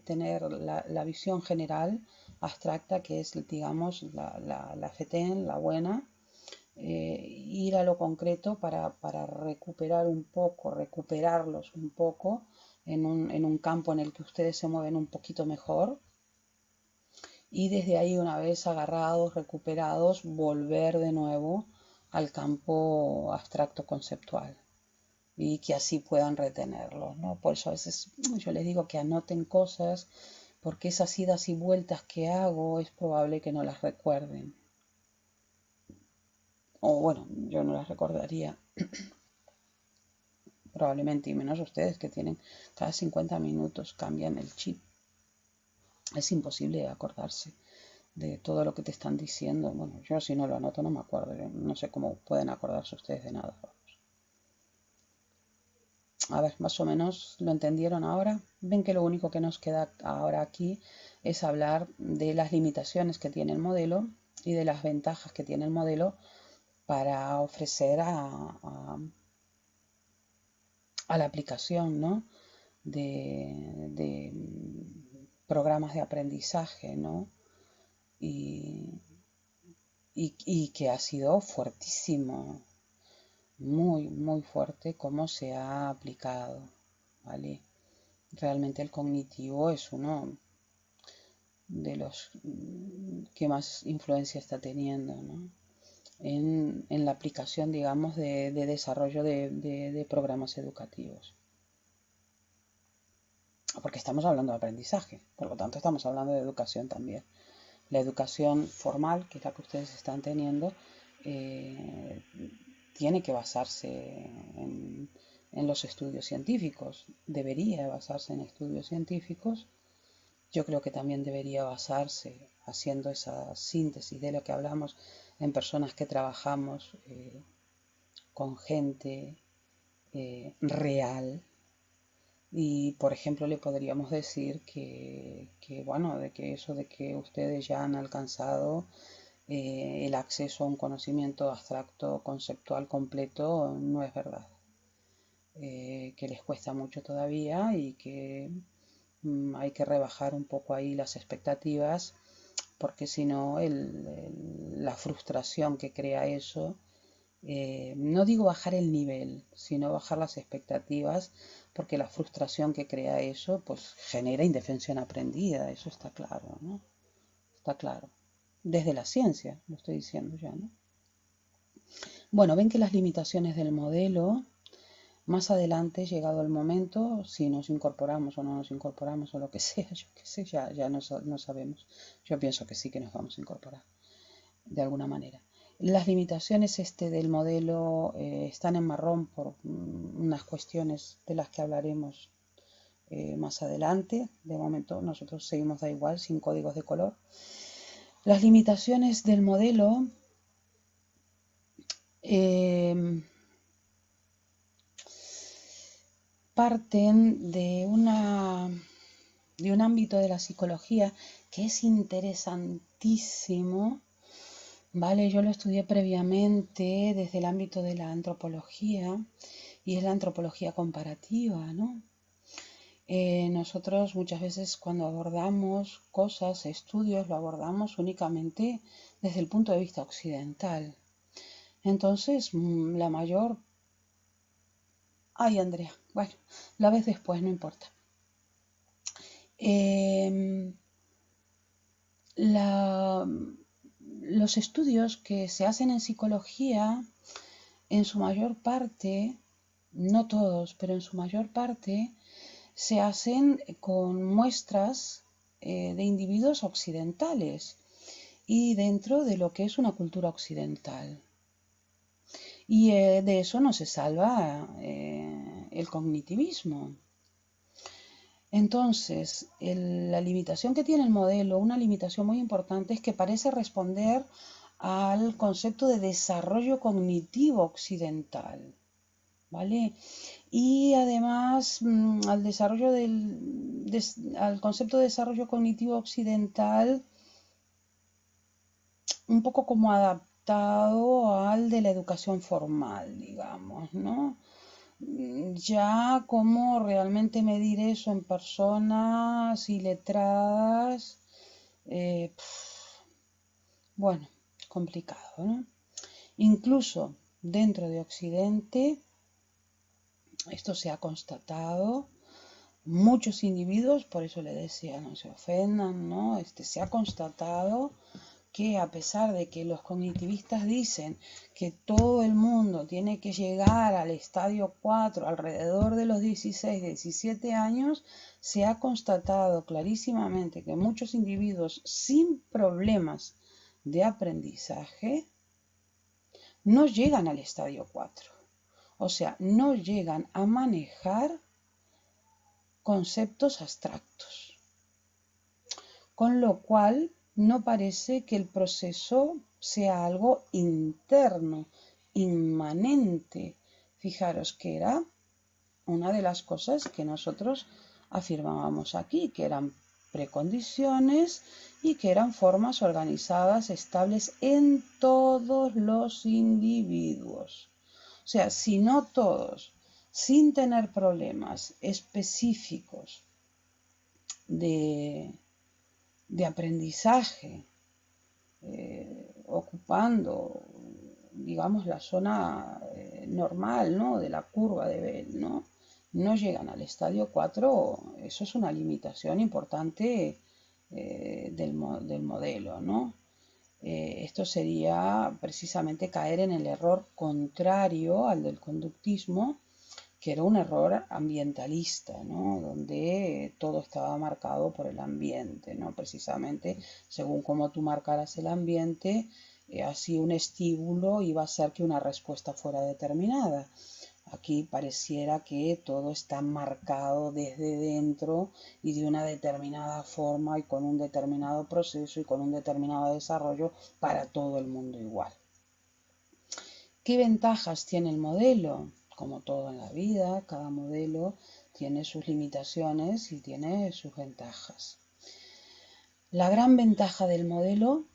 [SPEAKER 1] tener la visión general abstracta que es, digamos, la FETEN, la buena, ir a lo concreto para recuperar un poco, recuperarlos un poco en un campo en el que ustedes se mueven un poquito mejor y desde ahí una vez agarrados, recuperados, volver de nuevo al campo abstracto conceptual y que así puedan retenerlo, ¿no? Por eso a veces yo les digo que anoten cosas porque esas idas y vueltas que hago es probable que no las recuerden. O bueno, yo no las recordaría probablemente, y menos ustedes que tienen cada 50 minutos cambian el chip. Es imposible acordarse de todo lo que te están diciendo. Bueno, yo si no lo anoto no me acuerdo. Yo no sé cómo pueden acordarse ustedes de nada. A ver, más o menos lo entendieron ahora. Ven que lo único que nos queda ahora aquí es hablar de las limitaciones que tiene el modelo y de las ventajas que tiene el modelo para ofrecer a la aplicación, ¿no? de programas de aprendizaje, ¿no? Y que ha sido fuertísimo, muy, muy fuerte cómo se ha aplicado, ¿vale? Realmente el cognitivo es uno de los que más influencia está teniendo, ¿no? En la aplicación, digamos, de desarrollo de programas educativos. Porque estamos hablando de aprendizaje, por lo tanto estamos hablando de educación también. La educación formal, que es la que ustedes están teniendo, tiene que basarse en los estudios científicos, debería basarse en estudios científicos. Yo creo que también debería basarse, haciendo esa síntesis de lo que hablamos, en personas que trabajamos con gente real, Y, por ejemplo, le podríamos decir bueno, de que eso de que ustedes ya han alcanzado el acceso a un conocimiento abstracto, conceptual completo, no es verdad. Que les cuesta mucho todavía y que hay que rebajar un poco ahí las expectativas, porque si no, la frustración que crea eso, no digo bajar el nivel, sino bajar las expectativas, porque la frustración que crea eso, pues genera indefensión aprendida, eso está claro, ¿no? Está claro. Desde la ciencia, lo estoy diciendo ya, ¿no? Bueno, ven que las limitaciones del modelo, más adelante, llegado el momento, si nos incorporamos o no nos incorporamos o lo que sea, yo qué sé, ya no sabemos. Yo pienso que sí que nos vamos a incorporar, de alguna manera. Las limitaciones del modelo están en marrón por unas cuestiones de las que hablaremos más adelante. De momento nosotros seguimos da igual, sin códigos de color. Las limitaciones del modelo parten de un ámbito de la psicología que es interesantísimo, ¿vale? Yo lo estudié previamente desde el ámbito de la antropología y es la antropología comparativa, ¿no? Nosotros muchas veces cuando abordamos cosas, estudios, lo abordamos únicamente desde el punto de vista occidental. Entonces, la mayor... Ay, Andrea, bueno, la ves después, no importa. Los estudios que se hacen en psicología, en su mayor parte, no todos, pero en su mayor parte, se hacen con muestras de individuos occidentales y dentro de lo que es una cultura occidental. Y de eso no se salva el cognitivismo. Entonces, la limitación que tiene el modelo, una limitación muy importante, es que parece responder al concepto de desarrollo cognitivo occidental, ¿vale? Y además al concepto de desarrollo cognitivo occidental, un poco como adaptado al de la educación formal, digamos, ¿no? Ya cómo realmente medir eso en personas iletradas, bueno, complicado, ¿no? Incluso dentro de Occidente, esto se ha constatado, muchos individuos, por eso le decía, no se ofendan, ¿no? Se ha constatado que a pesar de que los cognitivistas dicen que todo el mundo tiene que llegar al estadio 4 alrededor de los 16, 17 años, se ha constatado clarísimamente que muchos individuos sin problemas de aprendizaje no llegan al estadio 4. O sea, no llegan a manejar conceptos abstractos. Con lo cual, no parece que el proceso sea algo interno, inmanente. Fijaros que era una de las cosas que nosotros afirmábamos aquí, que eran precondiciones y que eran formas organizadas, estables en todos los individuos. O sea, si no todos, sin tener problemas específicos de aprendizaje, ocupando, digamos, la zona normal, ¿no?, de la curva de Bell, ¿no? No llegan al estadio 4, eso es una limitación importante del modelo, ¿no? Esto sería precisamente caer en el error contrario al del conductismo, que era un error ambientalista, ¿no? Donde todo estaba marcado por el ambiente, ¿no? Precisamente según cómo tú marcaras el ambiente, así un estímulo iba a hacer que una respuesta fuera determinada. Aquí pareciera que todo está marcado desde dentro y de una determinada forma y con un determinado proceso y con un determinado desarrollo para todo el mundo igual. ¿Qué ventajas tiene el modelo? Como todo en la vida, cada modelo tiene sus limitaciones y tiene sus ventajas. La gran ventaja del modelo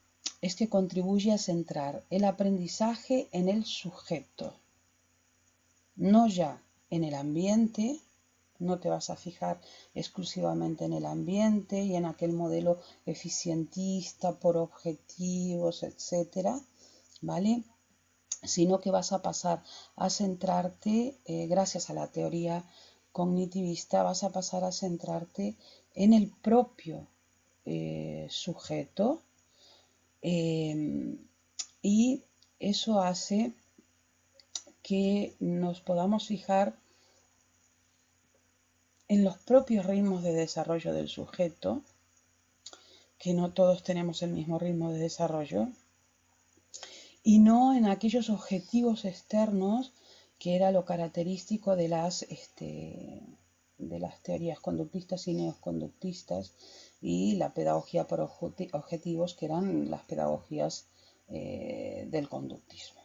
[SPEAKER 1] es que contribuye a centrar el aprendizaje en el sujeto, no ya en el ambiente. No te vas a fijar exclusivamente en el ambiente y en aquel modelo eficientista por objetivos, etcétera, ¿vale? Sino que vas a pasar a centrarte, gracias a la teoría cognitivista, vas a pasar a centrarte en el propio sujeto, y eso hace que nos podamos fijar en los propios ritmos de desarrollo del sujeto, que no todos tenemos el mismo ritmo de desarrollo, y no en aquellos objetivos externos que era lo característico de las teorías conductistas y neoconductistas y la pedagogía por objetivos, que eran las pedagogías del conductismo.